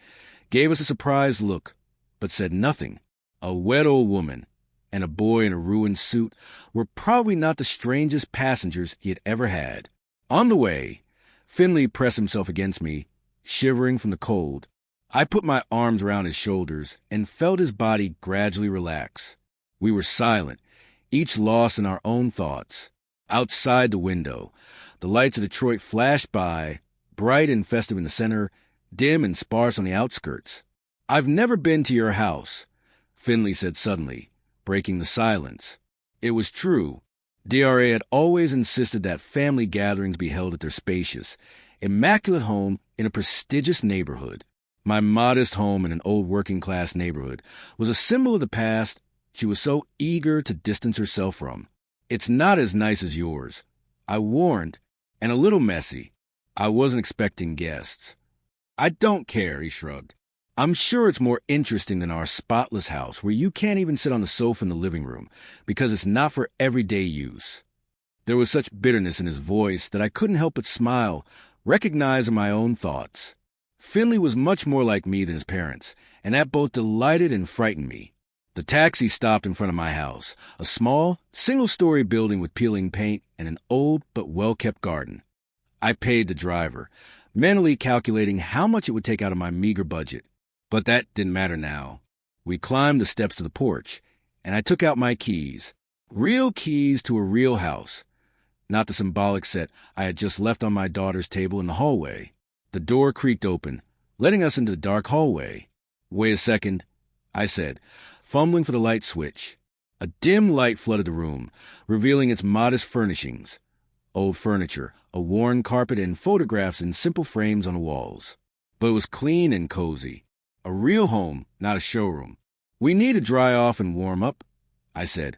gave us a surprised look, but said nothing. A wet old woman and a boy in a ruined suit were probably not the strangest passengers he had ever had. On the way, Finley pressed himself against me, shivering from the cold. I put my arms around his shoulders and felt his body gradually relax. We were silent, each lost in our own thoughts. Outside the window, the lights of Detroit flashed by, bright and festive in the center, dim and sparse on the outskirts. "I've never been to your house," Finley said suddenly, breaking the silence. It was true. DRA had always insisted that family gatherings be held at their spacious, immaculate home in a prestigious neighborhood. My modest home in an old working-class neighborhood was a symbol of the past she was so eager to distance herself from. "It's not as nice as yours," I warned, "and a little messy. I wasn't expecting guests." "I don't care," he shrugged. "I'm sure it's more interesting than our spotless house where you can't even sit on the sofa in the living room because it's not for everyday use." There was such bitterness in his voice that I couldn't help but smile, recognizing my own thoughts. Finley was much more like me than his parents, and that both delighted and frightened me. The taxi stopped in front of my house, a small, single-story building with peeling paint and an old but well-kept garden. I paid the driver, mentally calculating how much it would take out of my meager budget. But that didn't matter now. We climbed the steps to the porch, and I took out my keys. Real keys to a real house, not the symbolic set I had just left on my daughter's table in the hallway. The door creaked open, letting us into the dark hallway. "Wait a second," I said, fumbling for the light switch. A dim light flooded the room, revealing its modest furnishings. Old furniture, a worn carpet, and photographs in simple frames on the walls. But it was clean and cozy. A real home, not a showroom. "We need to dry off and warm up," I said,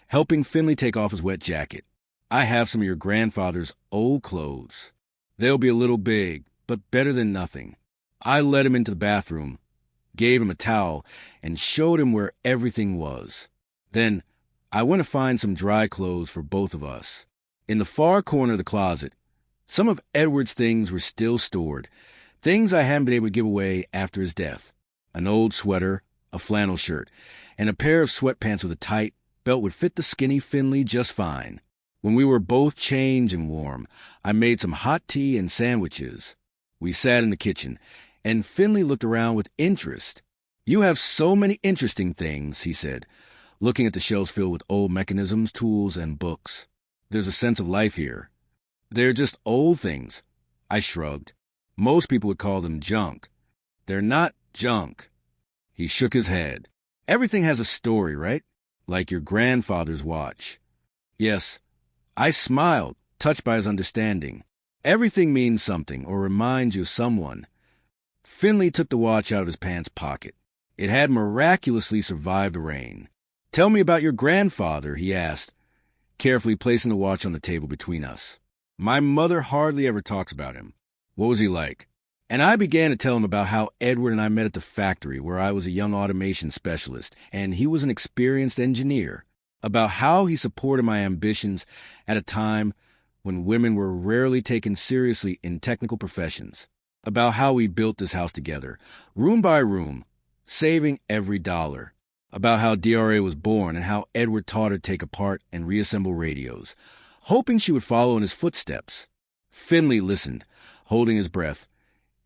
helping Finley take off his wet jacket. "I have some of your grandfather's old clothes. They'll be a little big, but better than nothing." I led him into the bathroom, gave him a towel, and showed him where everything was. Then I went to find some dry clothes for both of us. In the far corner of the closet, some of Edward's things were still stored, things I hadn't been able to give away after his death. An old sweater, a flannel shirt, and a pair of sweatpants with a tight belt would fit the skinny Finley just fine. When we were both changed and warm, I made some hot tea and sandwiches. We sat in the kitchen, and Finley looked around with interest. "You have so many interesting things," he said, looking at the shelves filled with old mechanisms, tools, and books. "There's a sense of life here." "They're just old things," I shrugged. "Most people would call them junk." "They're not junk." He shook his head. "Everything has a story, right? Like your grandfather's watch." "Yes." I smiled, touched by his understanding. "Everything means something or reminds you of someone." Finley took the watch out of his pants pocket. It had miraculously survived the rain. "Tell me about your grandfather," he asked, carefully placing the watch on the table between us. "My mother hardly ever talks about him. What was he like?" And I began to tell him about how Edward and I met at the factory where I was a young automation specialist and he was an experienced engineer, about how he supported my ambitions at a time when women were rarely taken seriously in technical professions, about how we built this house together, room by room, saving every dollar, about how DRA was born and how Edward taught her to take apart and reassemble radios, hoping she would follow in his footsteps. Finley listened, holding his breath,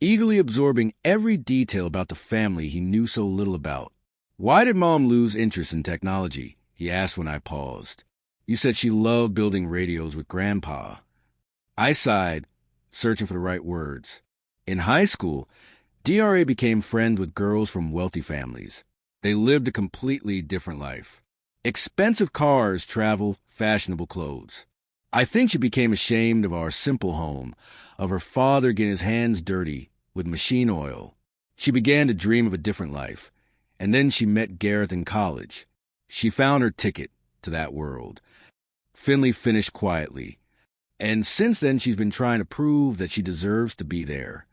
eagerly absorbing every detail about the family he knew so little about. "Why did Mom lose interest in technology?" he asked when I paused. "You said she loved building radios with Grandpa." I sighed, searching for the right words. In high school, DRA became friends with girls from wealthy families. They lived a completely different life. Expensive cars, travel, fashionable clothes. I think she became ashamed of our simple home, of her father getting his hands dirty with machine oil. She began to dream of a different life, and then she met Gareth in college. She found her ticket to that world. Finley finished quietly, and since then she's been trying to prove that she deserves to be there.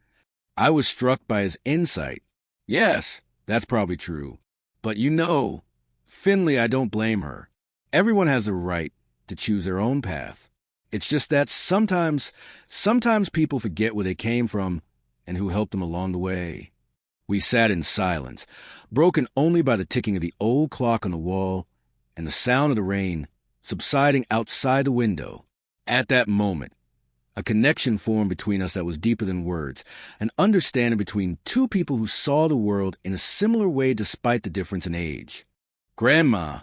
I was struck by his insight, Yes, that's probably true. But Finley, I don't blame her. Everyone has the right to choose their own path. It's just that sometimes people forget where they came from and who helped them along the way. We sat in silence, broken only by the ticking of the old clock on the wall and the sound of the rain subsiding outside the window. At that moment, a connection formed between us that was deeper than words, an understanding between two people who saw the world in a similar way despite the difference in age. "Grandma,"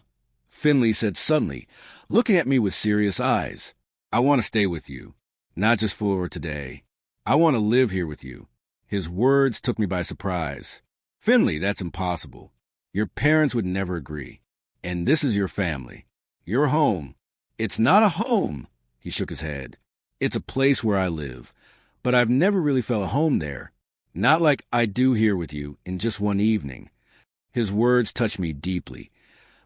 Finley said suddenly, looking at me with serious eyes, "I want to stay with you, not just for today. I want to live here with you." His words took me by surprise. "Finley, that's impossible. Your parents would never agree. And this is your family. Your home." "It's not a home," he shook his head. "It's a place where I live. But I've never really felt at home there. Not like I do here with you in just one evening." His words touched me deeply,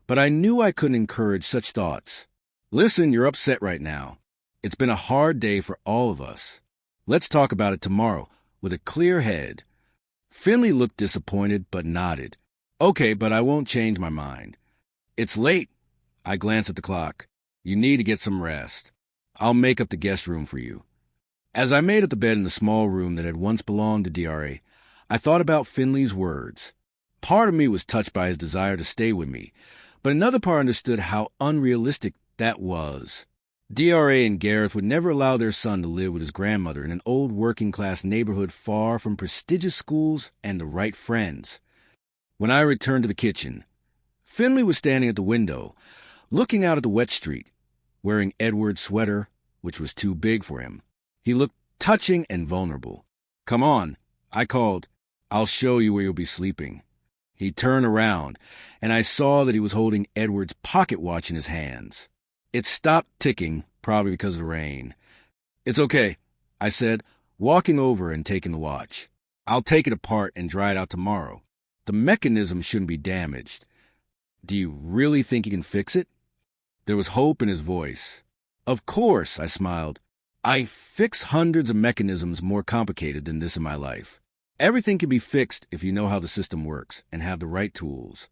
but I knew I couldn't encourage such thoughts. "Listen, you're upset right now. It's been a hard day for all of us. Let's talk about it tomorrow with a clear head." Finley looked disappointed but nodded. "Okay, but I won't change my mind." "It's late." I glanced at the clock. "You need to get some rest. I'll make up the guest room for you." As I made up the bed in the small room that had once belonged to DRA, I thought about Finley's words. Part of me was touched by his desire to stay with me, but another part understood how unrealistic that was. DRA and Gareth would never allow their son to live with his grandmother in an old working-class neighborhood far from prestigious schools and the right friends. When I returned to the kitchen, Finley was standing at the window, looking out at the wet street, wearing Edward's sweater, which was too big for him. He looked touching and vulnerable. "Come on," I called. "I'll show you where you'll be sleeping." He turned around, and I saw that he was holding Edward's pocket watch in his hands. It stopped ticking, probably because of the rain. "It's okay," I said, walking over and taking the watch. "I'll take it apart and dry it out tomorrow. The mechanism shouldn't be damaged." "Do you really think you can fix it?" There was hope in his voice. "Of course," I smiled. "I fix hundreds of mechanisms more complicated than this in my life. Everything can be fixed if you know how the system works and have the right tools."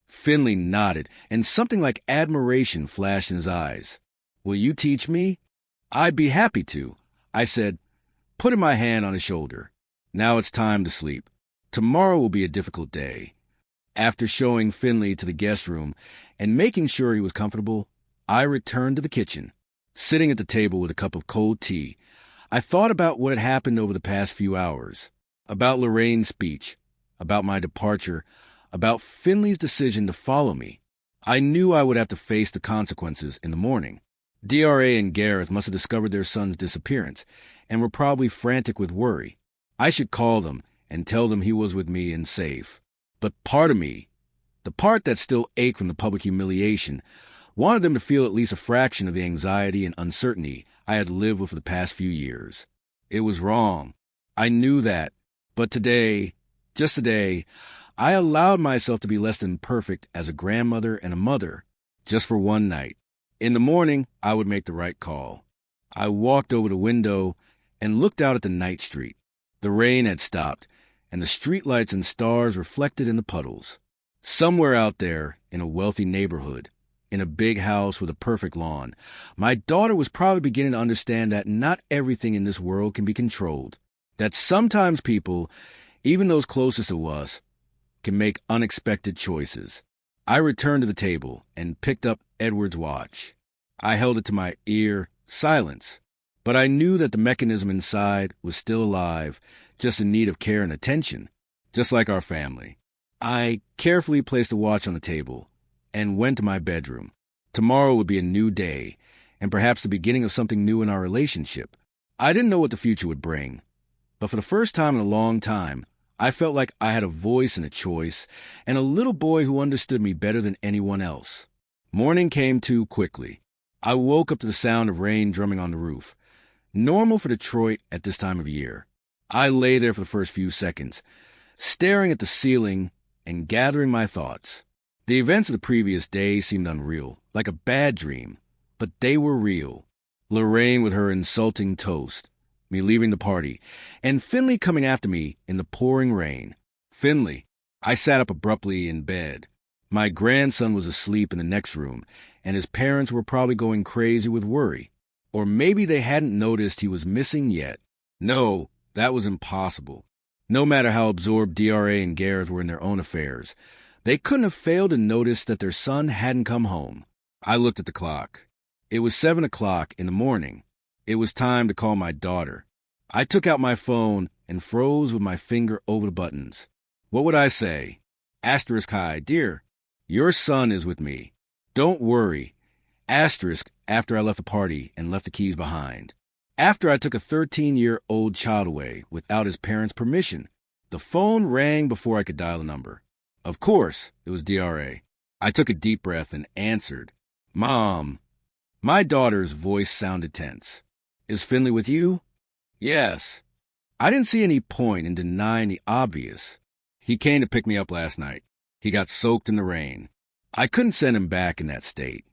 Finley nodded, and something like admiration flashed in his eyes. "Will you teach me?" "I'd be happy to," I said, putting my hand on his shoulder. "Now it's time to sleep. Tomorrow will be a difficult day." After showing Finley to the guest room and making sure he was comfortable, I returned to the kitchen. Sitting at the table with a cup of cold tea, I thought about what had happened over the past few hours, about Lorraine's speech, about my departure, about Finley's decision to follow me. I knew I would have to face the consequences in the morning. DRA and Gareth must have discovered their son's disappearance and were probably frantic with worry. I should call them and tell them he was with me and safe. But part of me, the part that still ached from the public humiliation, wanted them to feel at least a fraction of the anxiety and uncertainty I had lived with for the past few years. It was wrong. I knew that. But today, just today, I allowed myself to be less than perfect as a grandmother and a mother, just for one night. In the morning, I would make the right call. I walked over the window and looked out at the night street. The rain had stopped, and the streetlights and stars reflected in the puddles. Somewhere out there, in a wealthy neighborhood, in a big house with a perfect lawn, my daughter was probably beginning to understand that not everything in this world can be controlled, that sometimes people, even those closest to us, can make unexpected choices. I returned to the table and picked up Edward's watch. I held it to my ear, silence, but I knew that the mechanism inside was still alive, just in need of care and attention, just like our family. I carefully placed the watch on the table and went to my bedroom. Tomorrow would be a new day, and perhaps the beginning of something new in our relationship. I didn't know what the future would bring, but for the first time in a long time, I felt like I had a voice and a choice, and a little boy who understood me better than anyone else. Morning came too quickly. I woke up to the sound of rain drumming on the roof. Normal for Detroit at this time of year. I lay there for the first few seconds, staring at the ceiling and gathering my thoughts. The events of the previous day seemed unreal, like a bad dream, but they were real. Lorraine with her insulting toast, me leaving the party, and Finley coming after me in the pouring rain. Finley. I sat up abruptly in bed. My grandson was asleep in the next room, and his parents were probably going crazy with worry. Or maybe they hadn't noticed he was missing yet. No, that was impossible. No matter how absorbed DRA and Gareth were in their own affairs, they couldn't have failed to notice that their son hadn't come home. I looked at the clock. It was 7 o'clock in the morning. It was time to call my daughter. I took out my phone and froze with my finger over the buttons. What would I say? Asterisk high, dear, your son is with me. Don't worry. Asterisk after I left the party and left the keys behind. After I took a 13-year-old child away without his parents' permission, the phone rang before I could dial the number. Of course, it was DRA. I took a deep breath and answered. Mom. My daughter's voice sounded tense. Is Finley with you? Yes. I didn't see any point in denying the obvious. He came to pick me up last night. He got soaked in the rain. I couldn't send him back in that state.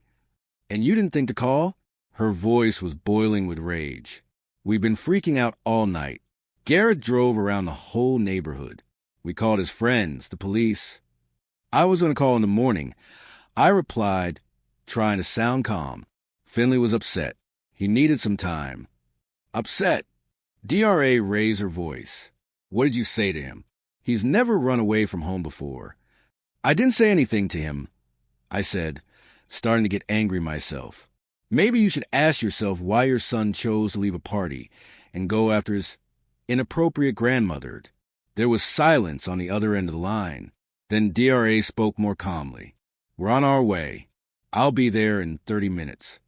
And you didn't think to call? Her voice was boiling with rage. We've been freaking out all night. Garrett drove around the whole neighborhood. We called his friends, the police. I was going to call in the morning. I replied, trying to sound calm. Finley was upset. He needed some time. Upset? DRA raised her voice. What did you say to him? He's never run away from home before. I didn't say anything to him, I said, starting to get angry myself. Maybe you should ask yourself why your son chose to leave a party and go after his inappropriate grandmother. There was silence on the other end of the line. Then DRA spoke more calmly. We're on our way. I'll be there in 30 minutes.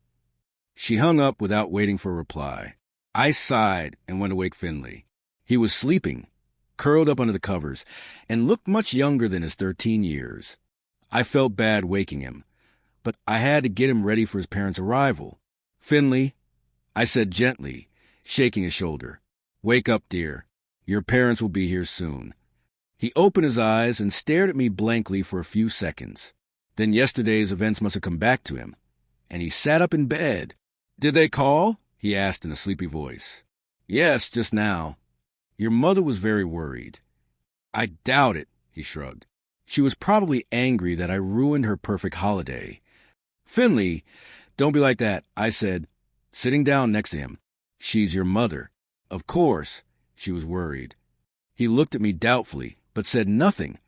She hung up without waiting for a reply. I sighed and went to wake Finley. He was sleeping, curled up under the covers, and looked much younger than his 13 years. I felt bad waking him, but I had to get him ready for his parents' arrival. Finley, I said gently, shaking his shoulder. Wake up, dear. Your parents will be here soon. He opened his eyes and stared at me blankly for a few seconds. Then yesterday's events must have come back to him, and he sat up in bed. Did they call? He asked in a sleepy voice. Yes, just now. Your mother was very worried. I doubt it, he shrugged. She was probably angry that I ruined her perfect holiday. Finley, don't be like that, I said, sitting down next to him. She's your mother. Of course, she was worried. He looked at me doubtfully, but said nothing.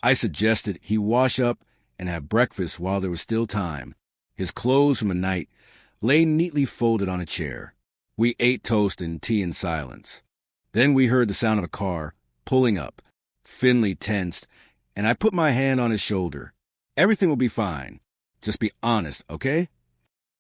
I suggested he wash up and have breakfast while there was still time. His clothes from the night lay neatly folded on a chair. We ate toast and tea in silence. Then we heard the sound of a car pulling up. Finley tensed, and I put my hand on his shoulder. Everything will be fine. Just be honest, okay?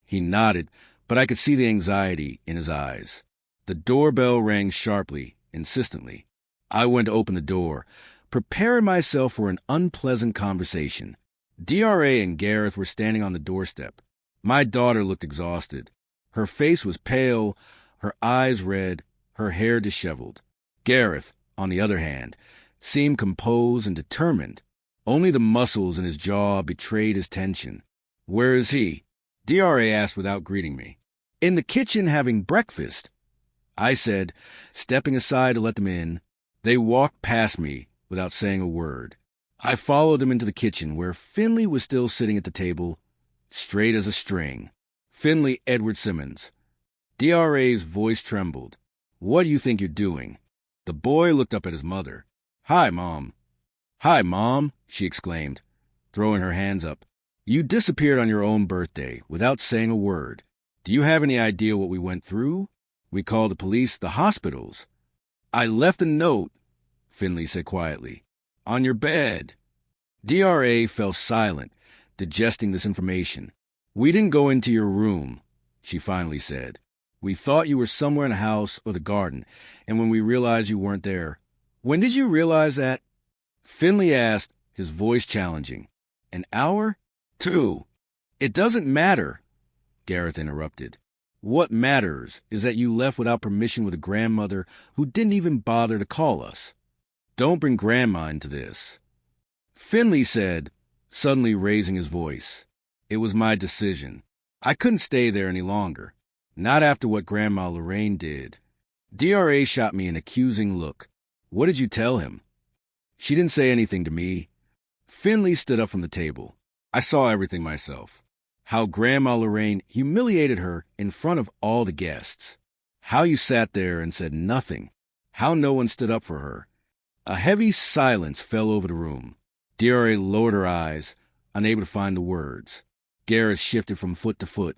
He nodded, but I could see the anxiety in his eyes. The doorbell rang sharply, insistently. I went to open the door, preparing myself for an unpleasant conversation. DRA and Gareth were standing on the doorstep. My daughter looked exhausted. Her face was pale, her eyes red, her hair disheveled. Gareth, on the other hand, seemed composed and determined. Only the muscles in his jaw betrayed his tension. Where is he? DRA asked without greeting me. In the kitchen having breakfast, I said, stepping aside to let them in. They walked past me without saying a word. I followed them into the kitchen where Finley was still sitting at the table, straight as a string. Finley Edward Simmons. DRA's voice trembled. What do you think you're doing? The boy looked up at his mother. Hi, Mom. Hi, Mom, she exclaimed, throwing her hands up. You disappeared on your own birthday without saying a word. Do you have any idea what we went through? We called the police, the hospitals. I left a note, Finley said quietly, on your bed. DRA fell silent, digesting this information. We didn't go into your room, she finally said. We thought you were somewhere in the house or the garden, and when we realized you weren't there. When did you realize that? Finley asked, his voice challenging. An hour? 2. It doesn't matter, Gareth interrupted. What matters is that you left without permission with a grandmother who didn't even bother to call us. Don't bring Grandma into this. Finley said, suddenly raising his voice. It was my decision. I couldn't stay there any longer. Not after what Grandma Lorraine did. DRA shot me an accusing look. What did you tell him? She didn't say anything to me. Finley stood up from the table. I saw everything myself. How Grandma Lorraine humiliated her in front of all the guests. How you sat there and said nothing. How no one stood up for her. A heavy silence fell over the room. DRA lowered her eyes, unable to find the words. Gareth shifted from foot to foot,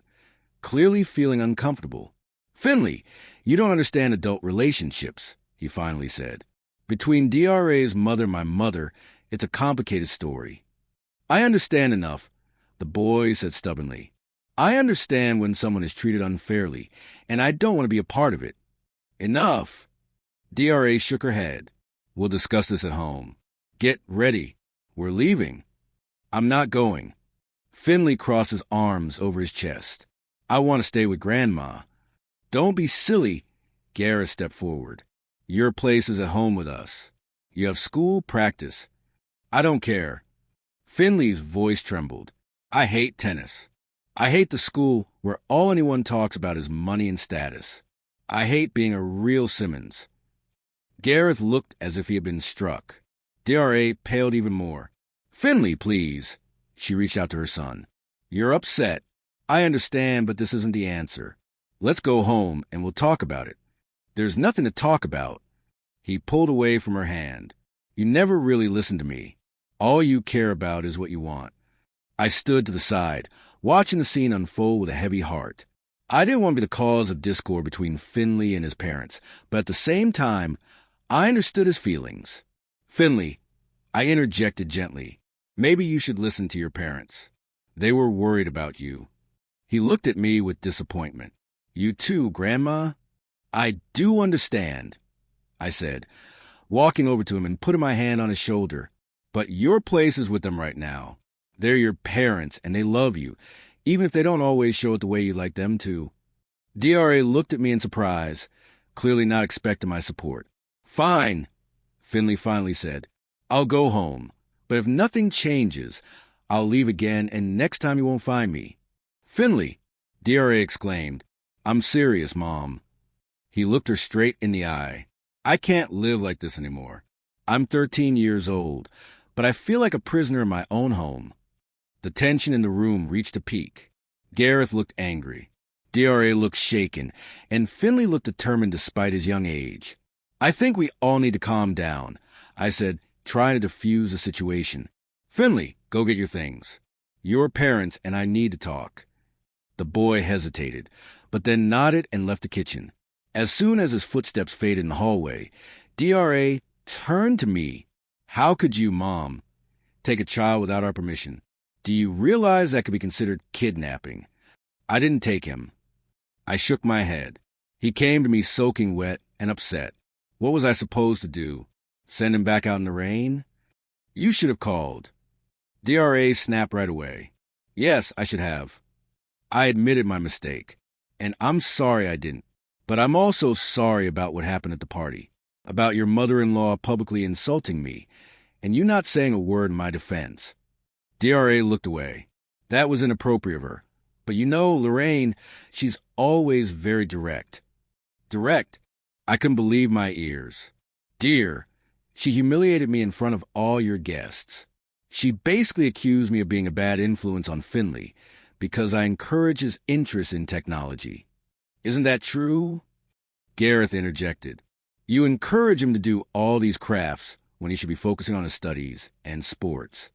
clearly feeling uncomfortable. Finley, you don't understand adult relationships, he finally said. Between DRA's mother and my mother, it's a complicated story. I understand enough, the boy said stubbornly. I understand when someone is treated unfairly, and I don't want to be a part of it. Enough. DRA shook her head. We'll discuss this at home. Get ready. We're leaving. I'm not going. Finley crossed his arms over his chest. I want to stay with Grandma. Don't be silly. Gareth stepped forward. Your place is at home with us. You have school, practice. I don't care. Finley's voice trembled. I hate tennis. I hate the school where all anyone talks about is money and status. I hate being a real Simmons. Gareth looked as if he had been struck. DRA paled even more. Finley, please. She reached out to her son. You're upset. I understand, but this isn't the answer. Let's go home and we'll talk about it. There's nothing to talk about. He pulled away from her hand. You never really listen to me. All you care about is what you want. I stood to the side, watching the scene unfold with a heavy heart. I didn't want to be the cause of discord between Finley and his parents, but at the same time, I understood his feelings. Finley, I interjected gently, maybe you should listen to your parents. They were worried about you. He looked at me with disappointment. You too, Grandma? I do understand, I said, walking over to him and putting my hand on his shoulder. But your place is with them right now. They're your parents, and they love you, even if they don't always show it the way you'd like them to. DRA looked at me in surprise, clearly not expecting my support. Fine, Finley finally said. I'll go home, but if nothing changes, I'll leave again, and next time you won't find me. Finley, DRA exclaimed. I'm serious, Mom. He looked her straight in the eye. I can't live like this anymore. I'm 13 years old, but I feel like a prisoner in my own home. The tension in the room reached a peak. Gareth looked angry. DRA looked shaken, and Finley looked determined despite his young age. I think we all need to calm down, I said, trying to defuse the situation. Finley, go get your things. Your parents and I need to talk. The boy hesitated, but then nodded and left the kitchen. As soon as his footsteps faded in the hallway, DRA turned to me. How could you, Mom, take a child without our permission? Do you realize that could be considered kidnapping? I didn't take him. I shook my head. He came to me soaking wet and upset. What was I supposed to do? Send him back out in the rain? You should have called. DRA snapped right away. Yes, I should have. I admitted my mistake, and I'm sorry I didn't. But I'm also sorry about what happened at the party, about your mother-in-law publicly insulting me, and you not saying a word in my defense. DRA looked away. That was inappropriate of her. But you know, Lorraine, she's always very direct. Direct? I couldn't believe my ears. Dear, she humiliated me in front of all your guests. She basically accused me of being a bad influence on Finley because I encourage his interest in technology. Isn't that true? Gareth interjected. You encourage him to do all these crafts when he should be focusing on his studies and sports.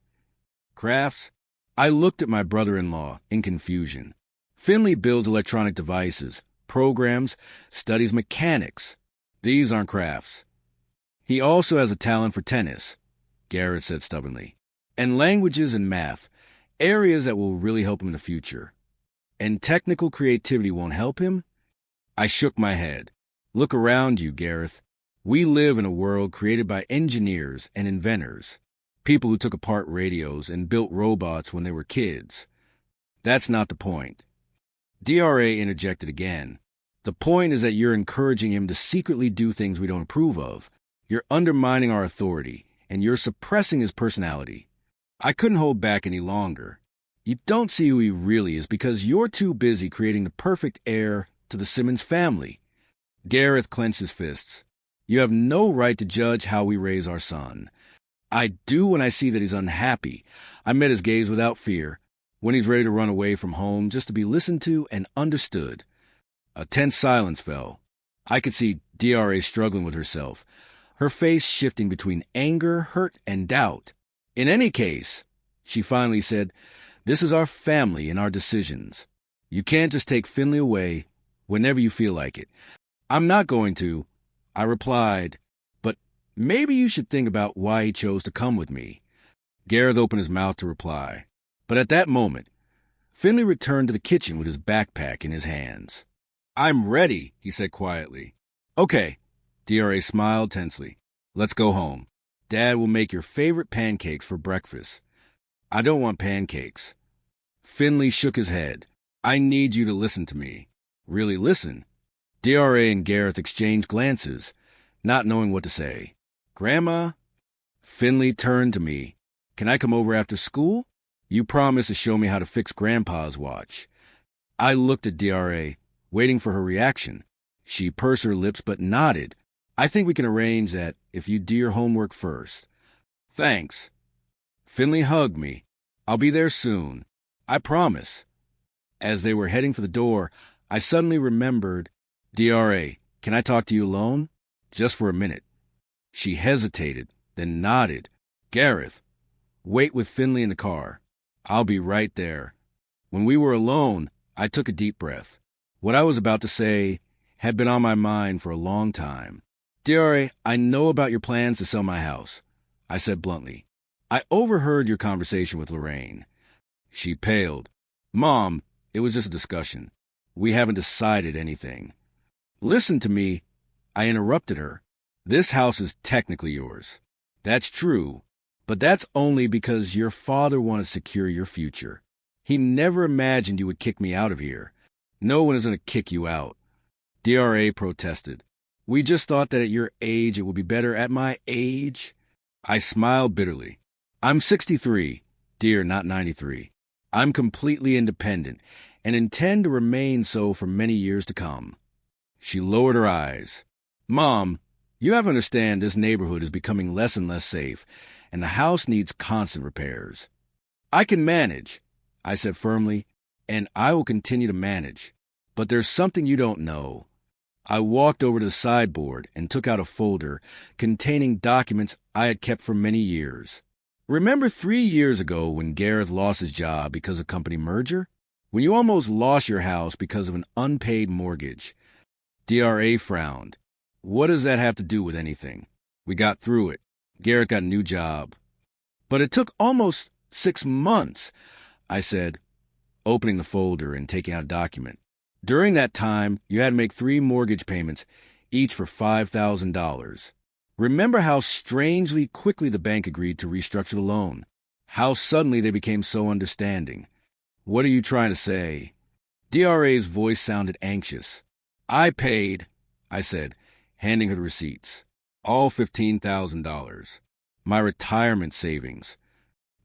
Crafts? I looked at my brother-in-law in confusion. Finley builds electronic devices, programs, studies mechanics. These aren't crafts. He also has a talent for tennis, Gareth said stubbornly, and languages and math, areas that will really help him in the future. And technical creativity won't help him? I shook my head. Look around you, Gareth. We live in a world created by engineers and inventors, people who took apart radios and built robots when they were kids. That's not the point. DRA interjected again. The point is that you're encouraging him to secretly do things we don't approve of. You're undermining our authority, and you're suppressing his personality. I couldn't hold back any longer. You don't see who he really is because you're too busy creating the perfect heir to the Simmons family. Gareth clenched his fists. You have no right to judge how we raise our son. I do when I see that he's unhappy. I met his gaze without fear, when he's ready to run away from home just to be listened to and understood. A tense silence fell. I could see DRA struggling with herself, her face shifting between anger, hurt, and doubt. In any case, she finally said, this is our family and our decisions. You can't just take Finley away whenever you feel like it. I'm not going to, I replied, but maybe you should think about why he chose to come with me. Gareth opened his mouth to reply, but at that moment, Finley returned to the kitchen with his backpack in his hands. I'm ready, he said quietly. Okay, DRA smiled tensely. Let's go home. Dad will make your favorite pancakes for breakfast. I don't want pancakes. Finley shook his head. I need you to listen to me. Really listen. DRA and Gareth exchanged glances, not knowing what to say. Grandma? Finley turned to me. Can I come over after school? You promised to show me how to fix Grandpa's watch. I looked at DRA, waiting for her reaction. She pursed her lips but nodded. I think we can arrange that if you do your homework first. Thanks. Finley hugged me. I'll be there soon. I promise. As they were heading for the door, I suddenly remembered, DRA, can I talk to you alone? Just for a minute. She hesitated, then nodded. Gareth, wait with Finley in the car. I'll be right there. When we were alone, I took a deep breath. What I was about to say had been on my mind for a long time. DRA, I know about your plans to sell my house, I said bluntly. I overheard your conversation with Lorraine. She paled. Mom, it was just a discussion. We haven't decided anything. Listen to me, I interrupted her. This house is technically yours. That's true, but that's only because your father wanted to secure your future. He never imagined you would kick me out of here. No one is going to kick you out. DRA protested. We just thought that at your age it would be better at my age. I smiled bitterly. I'm 63, dear, not 93. I'm completely independent and intend to remain so for many years to come. She lowered her eyes. Mom, you have to understand this neighborhood is becoming less and less safe, and the house needs constant repairs. I can manage, I said firmly, and I will continue to manage. But there's something you don't know. I walked over to the sideboard and took out a folder containing documents I had kept for many years. Remember 3 years ago when Gareth lost his job because of company merger? When you almost lost your house because of an unpaid mortgage? DRA frowned. What does that have to do with anything? We got through it. Gareth got a new job. But it took almost 6 months, I said, opening the folder and taking out a document. During that time, you had to make 3 mortgage payments, each for $5,000. Remember how strangely quickly the bank agreed to restructure the loan? How suddenly they became so understanding? What are you trying to say? DRA's voice sounded anxious. I paid, I said, handing her the receipts. All $15,000. My retirement savings.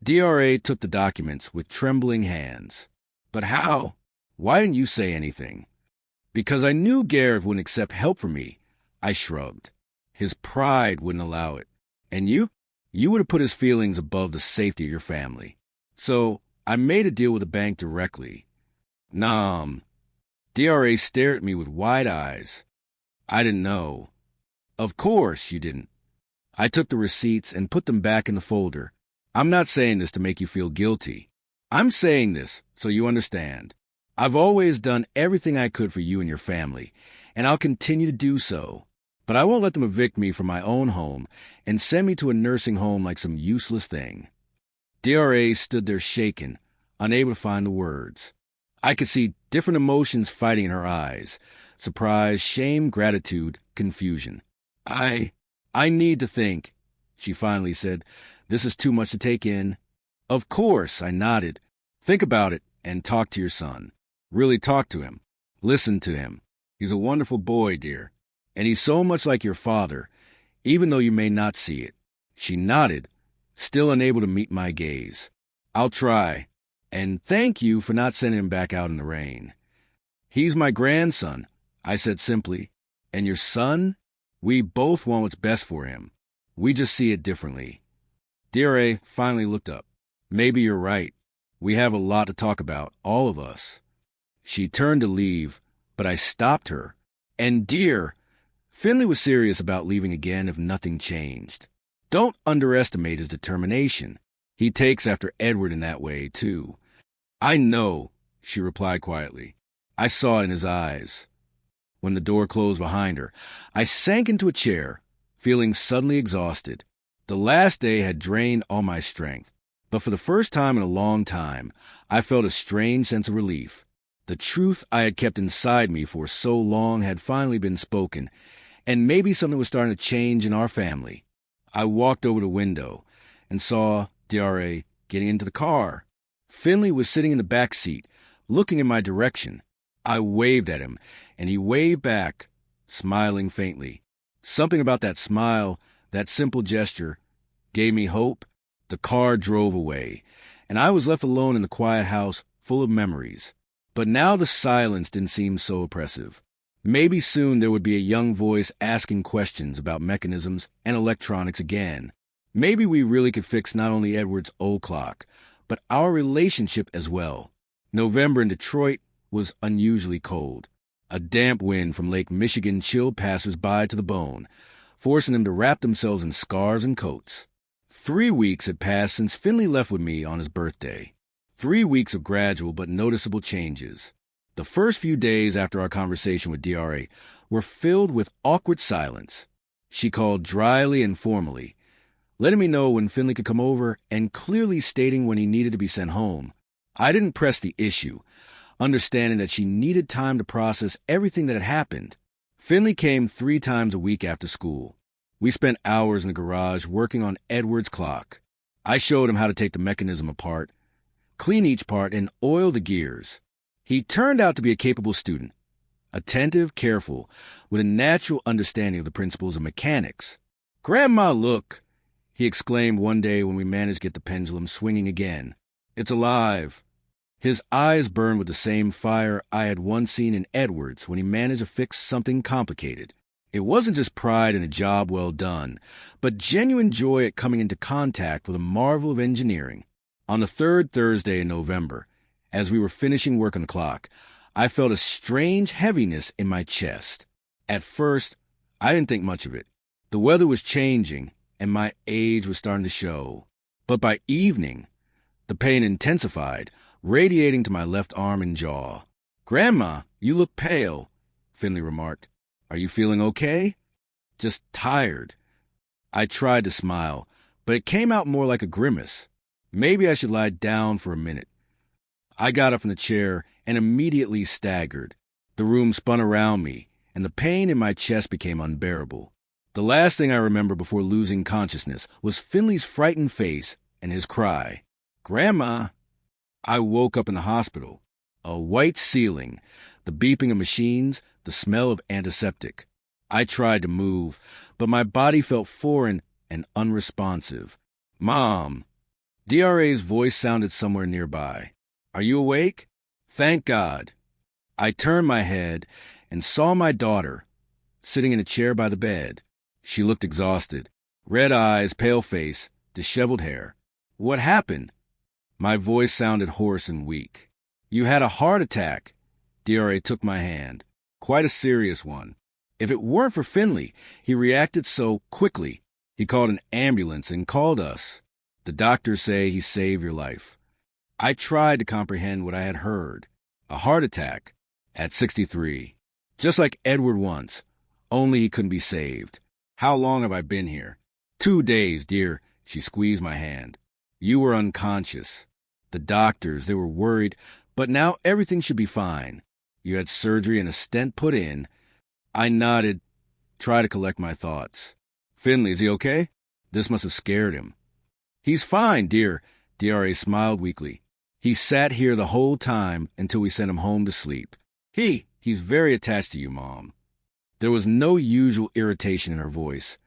DRA took the documents with trembling hands. But how? Why didn't you say anything? Because I knew Gareth wouldn't accept help from me. I shrugged. His pride wouldn't allow it. And you? You would have put his feelings above the safety of your family. So I made a deal with the bank directly. DRA stared at me with wide eyes. I didn't know. Of course you didn't. I took the receipts and put them back in the folder. I'm not saying this to make you feel guilty. I'm saying this so you understand. I've always done everything I could for you and your family, and I'll continue to do so. But I won't let them evict me from my own home and send me to a nursing home like some useless thing. DRA stood there shaken, unable to find the words. I could see different emotions fighting in her eyes. Surprise, shame, gratitude, confusion. I need to think, she finally said. This is too much to take in. Of course, I nodded. Think about it and talk to your son. Really talk to him. Listen to him. He's a wonderful boy, dear. And he's so much like your father, even though you may not see it. She nodded, still unable to meet my gaze. I'll try. And thank you for not sending him back out in the rain. He's my grandson, I said simply. And your son? We both want what's best for him. We just see it differently. DRA finally looked up. Maybe you're right. We have a lot to talk about, all of us. She turned to leave, but I stopped her. And dear, Finley was serious about leaving again if nothing changed. Don't underestimate his determination. He takes after Edward in that way, too. I know, she replied quietly. I saw it in his eyes. When the door closed behind her, I sank into a chair, feeling suddenly exhausted. The last day had drained all my strength, but for the first time in a long time, I felt a strange sense of relief. The truth I had kept inside me for so long had finally been spoken, and maybe something was starting to change in our family. I walked over the window and saw DRA getting into the car. Finley was sitting in the back seat, looking in my direction. I waved at him, and he waved back, smiling faintly. Something about that smile, that simple gesture, gave me hope. The car drove away, and I was left alone in the quiet house full of memories. But now the silence didn't seem so oppressive. Maybe soon there would be a young voice asking questions about mechanisms and electronics again. Maybe we really could fix not only Edward's old clock, but our relationship as well. November in Detroit was unusually cold. A damp wind from Lake Michigan chilled passers-by to the bone, forcing them to wrap themselves in scarves and coats. 3 weeks had passed since Finley left with me on his birthday. 3 weeks of gradual but noticeable changes. The first few days after our conversation with DRA were filled with awkward silence. She called dryly and formally, letting me know when Finley could come over and clearly stating when he needed to be sent home. I didn't press the issue, understanding that she needed time to process everything that had happened. Finley came 3 times a week after school. We spent hours in the garage working on Edward's clock. I showed him how to take the mechanism apart, clean each part, and oil the gears. He turned out to be a capable student, attentive, careful, with a natural understanding of the principles of mechanics. "Grandma, look!" he exclaimed one day when we managed to get the pendulum swinging again. "It's alive." His eyes burned with the same fire I had once seen in Edward's when he managed to fix something complicated. It wasn't just pride in a job well done, but genuine joy at coming into contact with a marvel of engineering. On the 3rd Thursday in November, as we were finishing work on the clock, I felt a strange heaviness in my chest. At first, I didn't think much of it. The weather was changing, and my age was starting to show. But by evening, the pain intensified, radiating to my left arm and jaw. "Grandma, you look pale," Finley remarked. "Are you feeling okay?" "Just tired." I tried to smile, but it came out more like a grimace. Maybe I should lie down for a minute. I got up from the chair and immediately staggered. The room spun around me, and the pain in my chest became unbearable. The last thing I remember before losing consciousness was Finley's frightened face and his cry, "Grandma!" I woke up in the hospital. A white ceiling, the beeping of machines, the smell of antiseptic. I tried to move, but my body felt foreign and unresponsive. "Mom!" DRA's voice sounded somewhere nearby. "Are you awake?" "Thank God." I turned my head and saw my daughter, sitting in a chair by the bed. She looked exhausted. Red eyes, pale face, disheveled hair. "What happened?" My voice sounded hoarse and weak. "You had a heart attack." DRA took my hand. Quite a serious one. If it weren't for Finley, he reacted so quickly. He called an ambulance and called us. The doctors say he saved your life. I tried to comprehend what I had heard. A heart attack at 63. Just like Edward once, only he couldn't be saved. "How long have I been here?" 2 days, dear." She squeezed my hand. "You were unconscious. The doctors, they were worried, but now everything should be fine. You had surgery and a stent put in." I nodded, tried to collect my thoughts. "Finley, is he okay?" This must have scared him. "He's fine, dear." DRA smiled weakly. "He sat here the whole time until we sent him home to sleep. He's very attached to you, Mom." There was no usual irritation in her voice,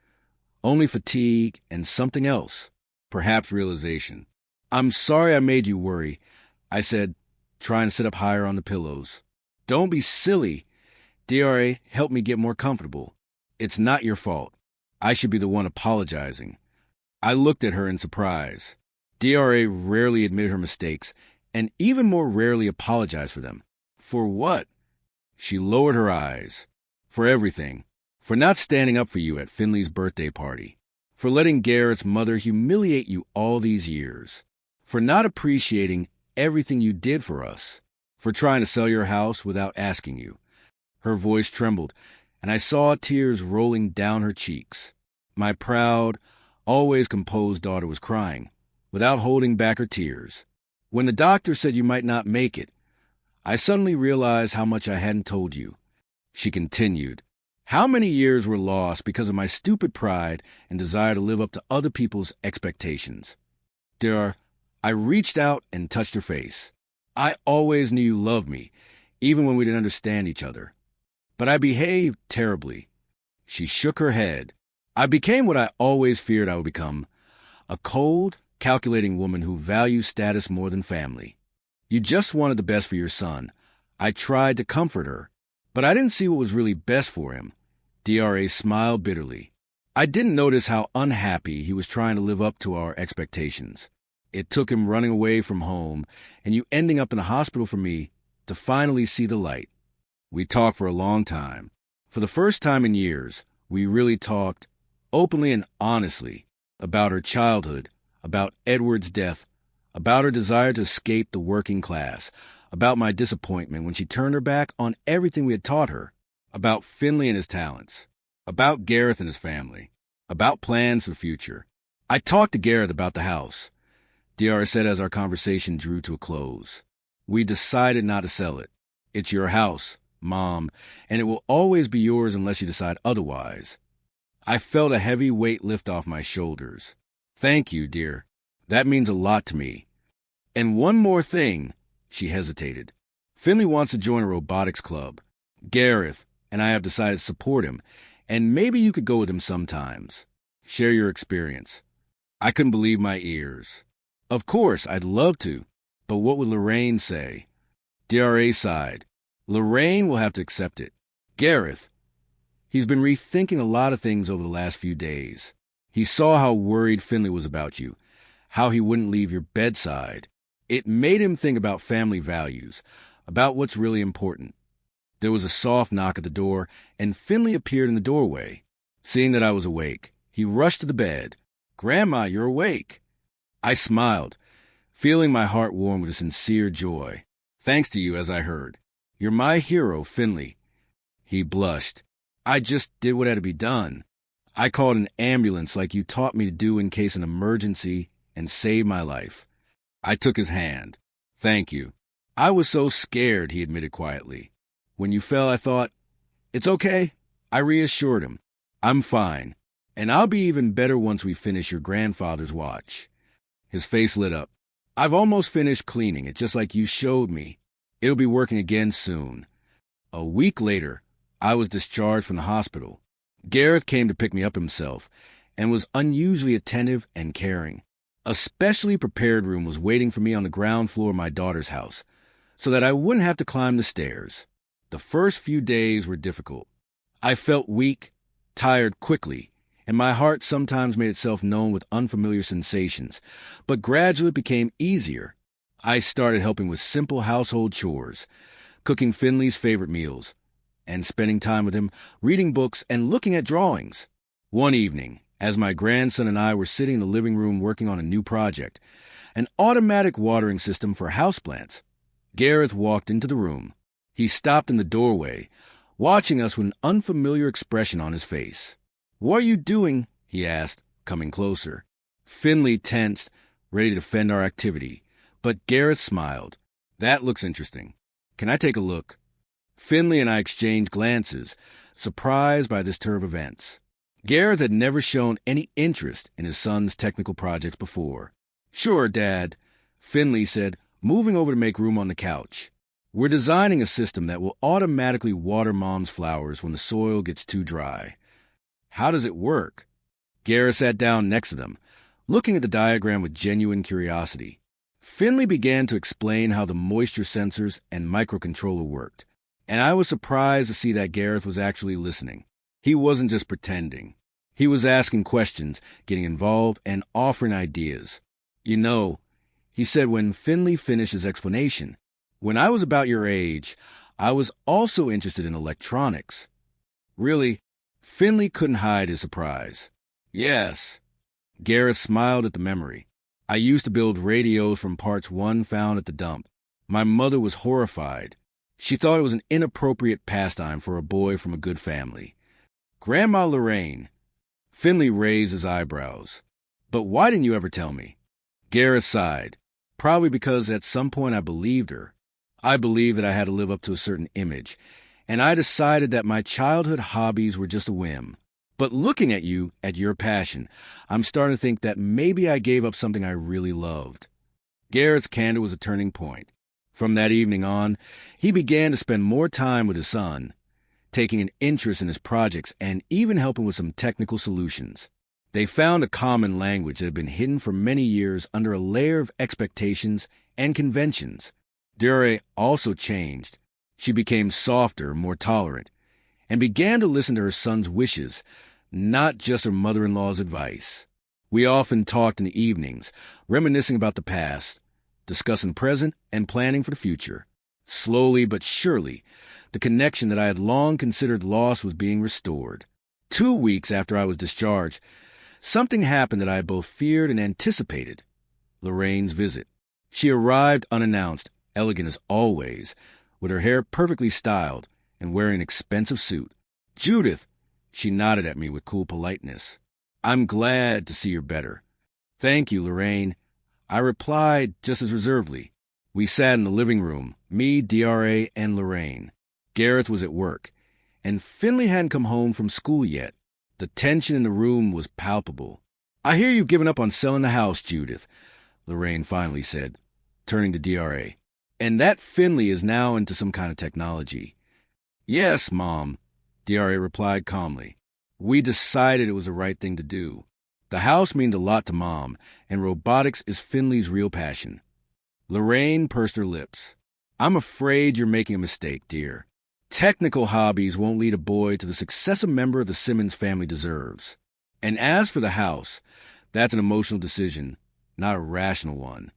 only fatigue and something else, perhaps realization. "I'm sorry I made you worry," I said, trying to sit up higher on the pillows. "Don't be silly. DRA helped me get more comfortable. It's not your fault. I should be the one apologizing." I looked at her in surprise. DRA rarely admitted her mistakes, and even more rarely apologized for them. For what? She lowered her eyes. For everything. For not standing up for you at Finley's birthday party. For letting Garrett's mother humiliate you all these years. For not appreciating everything you did for us. For trying to sell your house without asking you. Her voice trembled, and I saw tears rolling down her cheeks. My proud, always composed daughter was crying, without holding back her tears. When the doctor said you might not make it, I suddenly realized how much I hadn't told you. She continued. How many years were lost because of my stupid pride and desire to live up to other people's expectations? I reached out and touched her face. I always knew you loved me, even when we didn't understand each other. But I behaved terribly. She shook her head. I became what I always feared I would become, a cold, calculating woman who values status more than family. You just wanted the best for your son. I tried to comfort her, but I didn't see what was really best for him. DRA smiled bitterly. I didn't notice how unhappy he was trying to live up to our expectations. It took him running away from home and you ending up in the hospital for me to finally see the light. We talked for a long time. For the first time in years, we really talked, openly and honestly, about her childhood, about Edward's death, about her desire to escape the working class, about my disappointment when she turned her back on everything we had taught her, about Finley and his talents, about Gareth and his family, about plans for the future. I talked to Gareth about the house. DR said as our conversation drew to a close. We decided not to sell it. It's your house, Mom, and it will always be yours unless you decide otherwise. I felt a heavy weight lift off my shoulders. Thank you, dear. That means a lot to me. And one more thing, she hesitated. Finley wants to join a robotics club. Gareth and I have decided to support him, and maybe you could go with him sometimes. Share your experience. I couldn't believe my ears. Of course, I'd love to, but what would Lorraine say? DRA sighed. Lorraine will have to accept it. Gareth, he's been rethinking a lot of things over the last few days. He saw how worried Finley was about you, how he wouldn't leave your bedside. It made him think about family values, about what's really important. There was a soft knock at the door, and Finley appeared in the doorway. Seeing that I was awake, he rushed to the bed. Grandma, you're awake. I smiled, feeling my heart warm with a sincere joy. Thanks to you, as I heard. You're my hero, Finley. He blushed. I just did what had to be done. I called an ambulance like you taught me to do in case of an emergency and saved my life. I took his hand. Thank you. I was so scared, he admitted quietly. When you fell, I thought, it's okay. I reassured him. I'm fine. And I'll be even better once we finish your grandfather's watch. His face lit up. I've almost finished cleaning it, just like you showed me. It'll be working again soon. A week later, I was discharged from the hospital. Gareth came to pick me up himself and was unusually attentive and caring. A specially prepared room was waiting for me on the ground floor of my daughter's house, so that I wouldn't have to climb the stairs. The first few days were difficult. I felt weak, tired quickly, and my heart sometimes made itself known with unfamiliar sensations, but gradually it became easier. I started helping with simple household chores, cooking Finley's favorite meals, and spending time with him, reading books and looking at drawings. One evening, as my grandson and I were sitting in the living room working on a new project, an automatic watering system for houseplants, Gareth walked into the room. He stopped in the doorway, watching us with an unfamiliar expression on his face. What are you doing? He asked, coming closer. Finley tensed, ready to defend our activity, but Gareth smiled. That looks interesting. Can I take a look? Finley and I exchanged glances, surprised by this turn of events. Gareth had never shown any interest in his son's technical projects before. Sure, Dad, Finley said, moving over to make room on the couch. We're designing a system that will automatically water Mom's flowers when the soil gets too dry. How does it work? Gareth sat down next to them, looking at the diagram with genuine curiosity. Finley began to explain how the moisture sensors and microcontroller worked, and I was surprised to see that Gareth was actually listening. He wasn't just pretending. He was asking questions, getting involved, and offering ideas. You know, he said when Finley finished his explanation, when I was about your age, I was also interested in electronics. Really, Finley couldn't hide his surprise. Yes. Gareth smiled at the memory. I used to build radios from parts one found at the dump. My mother was horrified. She thought it was an inappropriate pastime for a boy from a good family. Grandma Lorraine. Finley raised his eyebrows. But why didn't you ever tell me? Gareth sighed. Probably because at some point I believed her. I believed that I had to live up to a certain image, and I decided that my childhood hobbies were just a whim. But looking at you, at your passion, I'm starting to think that maybe I gave up something I really loved. Garrett's candor was a turning point. From that evening on, he began to spend more time with his son, taking an interest in his projects and even helping with some technical solutions. They found a common language that had been hidden for many years under a layer of expectations and conventions. Dure also changed. She became softer, more tolerant, and began to listen to her son's wishes, not just her mother-in-law's advice. We often talked in the evenings, reminiscing about the past, discussing the present, and planning for the future. Slowly but surely, the connection that I had long considered lost was being restored. 2 weeks after I was discharged, something happened that I both feared and anticipated. Lorraine's visit. She arrived unannounced, elegant as always, with her hair perfectly styled and wearing an expensive suit. Judith, she nodded at me with cool politeness. I'm glad to see you're better. Thank you, Lorraine. I replied just as reservedly. We sat in the living room, me, DRA, and Lorraine. Gareth was at work, and Finley hadn't come home from school yet. The tension in the room was palpable. I hear you've given up on selling the house, Judith, Lorraine finally said, turning to DRA. And that Finley is now into some kind of technology. Yes, Mom, DRA replied calmly. We decided it was the right thing to do. The house means a lot to Mom, and robotics is Finley's real passion. Lorraine pursed her lips. I'm afraid you're making a mistake, dear. Technical hobbies won't lead a boy to the success a member of the Simmons family deserves. And as for the house, that's an emotional decision, not a rational one.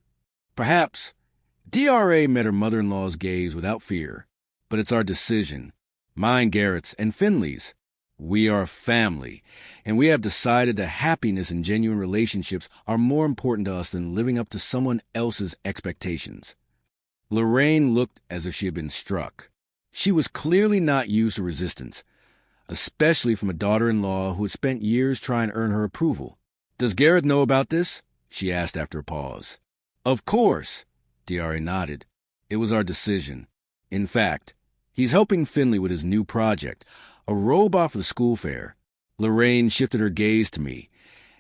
Perhaps DRA met her mother-in-law's gaze without fear, but it's our decision, mine, Garrett's, and Finley's. We are a family, and we have decided that happiness and genuine relationships are more important to us than living up to someone else's expectations. Lorraine looked as if she had been struck. She was clearly not used to resistance, especially from a daughter-in-law who had spent years trying to earn her approval. Does Garrett know about this? She asked after a pause. Of course, DRA nodded. It was our decision. In fact, he's helping Finley with his new project, a robot for the school fair. Lorraine shifted her gaze to me,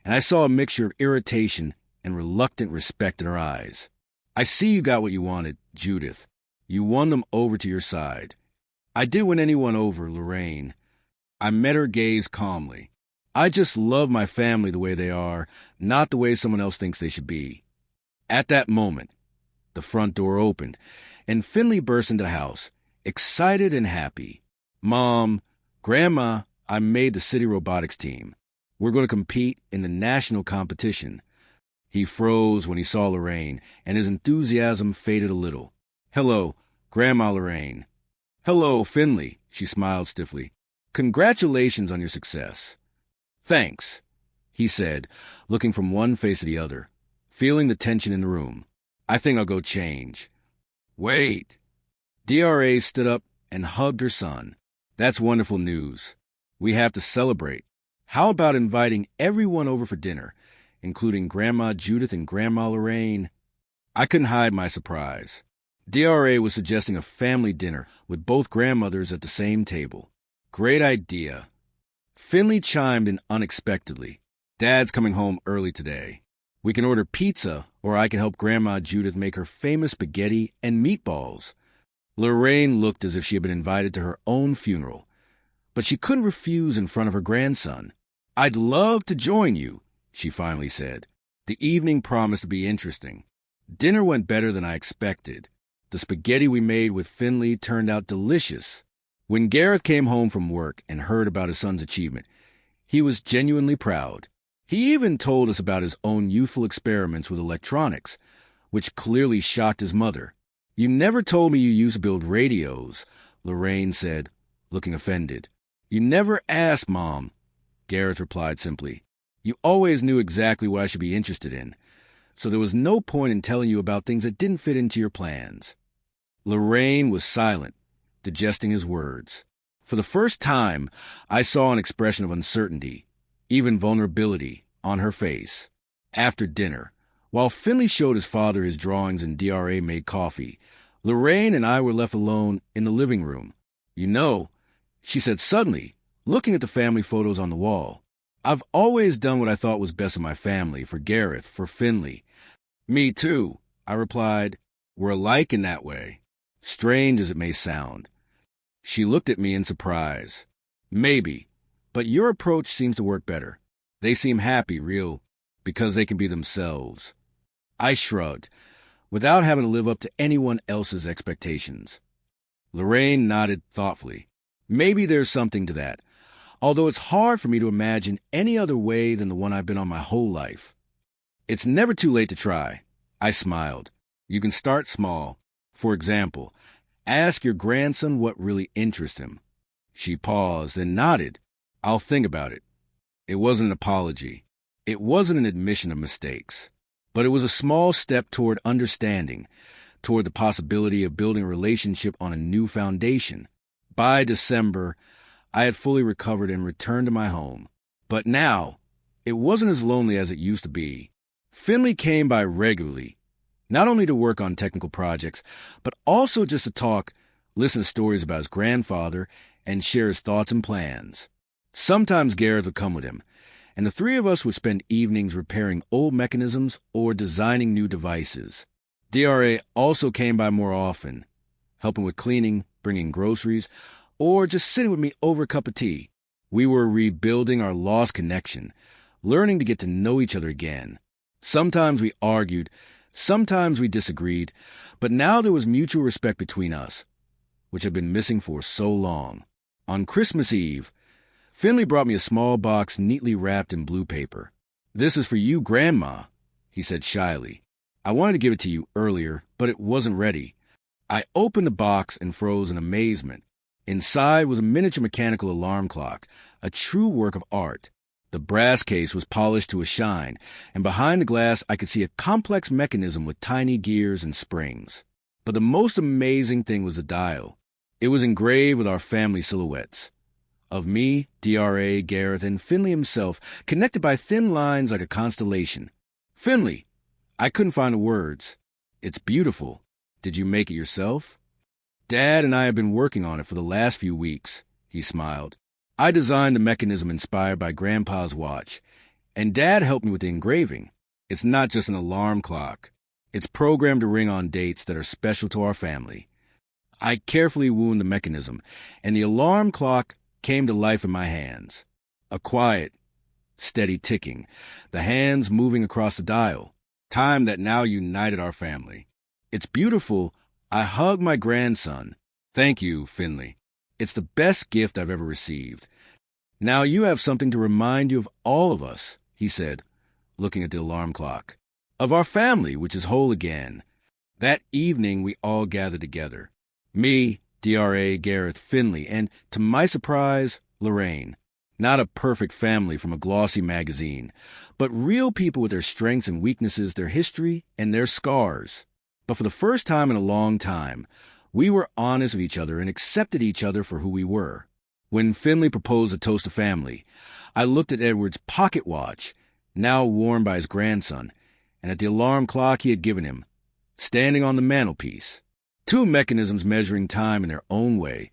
and I saw a mixture of irritation and reluctant respect in her eyes. I see you got what you wanted, Judith. You won them over to your side. I did win anyone over, Lorraine. I met her gaze calmly. I just love my family the way they are, not the way someone else thinks they should be. At that moment, the front door opened, and Finley burst into the house, excited and happy. Mom, Grandma, I made the city robotics team. We're going to compete in the national competition. He froze when he saw Lorraine, and his enthusiasm faded a little. Hello, Grandma Lorraine. Hello, Finley, she smiled stiffly. Congratulations on your success. Thanks, he said, looking from one face to the other, feeling the tension in the room. I think I'll go change. Wait. DRA stood up and hugged her son. That's wonderful news. We have to celebrate. How about inviting everyone over for dinner, including Grandma Judith and Grandma Lorraine? I couldn't hide my surprise. DRA was suggesting a family dinner with both grandmothers at the same table. Great idea. Finley chimed in unexpectedly. Dad's coming home early today. We can order pizza, or I can help Grandma Judith make her famous spaghetti and meatballs. Lorraine looked as if she had been invited to her own funeral, but she couldn't refuse in front of her grandson. I'd love to join you, she finally said. The evening promised to be interesting. Dinner went better than I expected. The spaghetti we made with Finley turned out delicious. When Gareth came home from work and heard about his son's achievement, He was genuinely proud. He even told us about his own youthful experiments with electronics, which clearly shocked his mother. "You never told me you used to build radios," Lorraine said, looking offended. "You never asked, Mom," Gareth replied simply. "You always knew exactly what I should be interested in, so there was no point in telling you about things that didn't fit into your plans." Lorraine was silent, digesting his words. For the first time, I saw an expression of uncertainty, even vulnerability, on her face. After dinner, while Finley showed his father his drawings and DRA-made coffee, Lorraine and I were left alone in the living room. "You know," she said suddenly, looking at the family photos on the wall, "I've always done what I thought was best in my family, for Gareth, for Finley." "Me too," I replied. "We're alike in that way, strange as it may sound." She looked at me in surprise. "Maybe, but your approach seems to work better. They seem happy, real, because they can be themselves." I shrugged, without having to live up to anyone else's expectations. Lorraine nodded thoughtfully. "Maybe there's something to that, although it's hard for me to imagine any other way than the one I've been on my whole life." "It's never too late to try," I smiled. "You can start small. For example, ask your grandson what really interests him." She paused and nodded. "I'll think about it." It wasn't an apology. It wasn't an admission of mistakes. But it was a small step toward understanding, toward the possibility of building a relationship on a new foundation. By December, I had fully recovered and returned to my home. But now, it wasn't as lonely as it used to be. Finley came by regularly, not only to work on technical projects, but also just to talk, listen to stories about his grandfather, and share his thoughts and plans. Sometimes Gareth would come with him, and the three of us would spend evenings repairing old mechanisms or designing new devices. DRA also came by more often, helping with cleaning, bringing groceries, or just sitting with me over a cup of tea. We were rebuilding our lost connection, learning to get to know each other again. Sometimes we argued, sometimes we disagreed, but now there was mutual respect between us, which had been missing for so long. On Christmas Eve, Finley brought me a small box neatly wrapped in blue paper. "This is for you, Grandma," he said shyly. "I wanted to give it to you earlier, but it wasn't ready." I opened the box and froze in amazement. Inside was a miniature mechanical alarm clock, a true work of art. The brass case was polished to a shine, and behind the glass I could see a complex mechanism with tiny gears and springs. But the most amazing thing was the dial. It was engraved with our family silhouettes. Of me, DRA, Gareth, and Finley himself, connected by thin lines like a constellation. "Finley!" I couldn't find the words. "It's beautiful. Did you make it yourself?" "Dad and I have been working on it for the last few weeks," he smiled. "I designed a mechanism inspired by Grandpa's watch, and Dad helped me with the engraving. It's not just an alarm clock. It's programmed to ring on dates that are special to our family." I carefully wound the mechanism, and the alarm clock came to life in my hands. A quiet, steady ticking, the hands moving across the dial, time that now united our family. "It's beautiful." I hugged my grandson. "Thank you, Finley. It's the best gift I've ever received. Now you have something to remind you of all of us," he said, looking at the alarm clock. "Of our family, which is whole again." That evening we all gathered together. Me, DRA, Gareth, Finley, and, to my surprise, Lorraine. Not a perfect family from a glossy magazine, but real people with their strengths and weaknesses, their history, and their scars. But for the first time in a long time, we were honest with each other and accepted each other for who we were. When Finley proposed a toast to family, I looked at Edward's pocket watch, now worn by his grandson, and at the alarm clock he had given him, standing on the mantelpiece. Two mechanisms measuring time in their own way,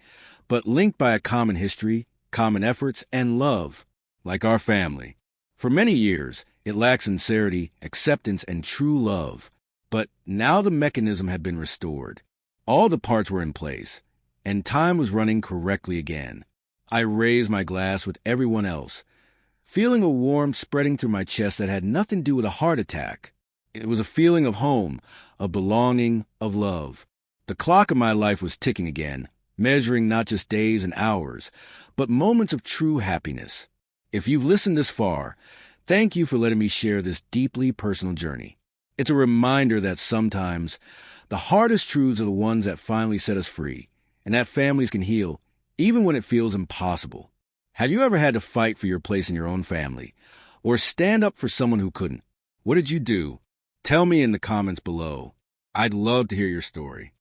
but linked by a common history, common efforts, and love, like our family. For many years, it lacked sincerity, acceptance, and true love. But now the mechanism had been restored. All the parts were in place, and time was running correctly again. I raised my glass with everyone else, feeling a warmth spreading through my chest that had nothing to do with a heart attack. It was a feeling of home, of belonging, of love. The clock of my life was ticking again, measuring not just days and hours, but moments of true happiness. If you've listened this far, thank you for letting me share this deeply personal journey. It's a reminder that sometimes the hardest truths are the ones that finally set us free, and that families can heal even when it feels impossible. Have you ever had to fight for your place in your own family, or stand up for someone who couldn't? What did you do? Tell me in the comments below. I'd love to hear your story.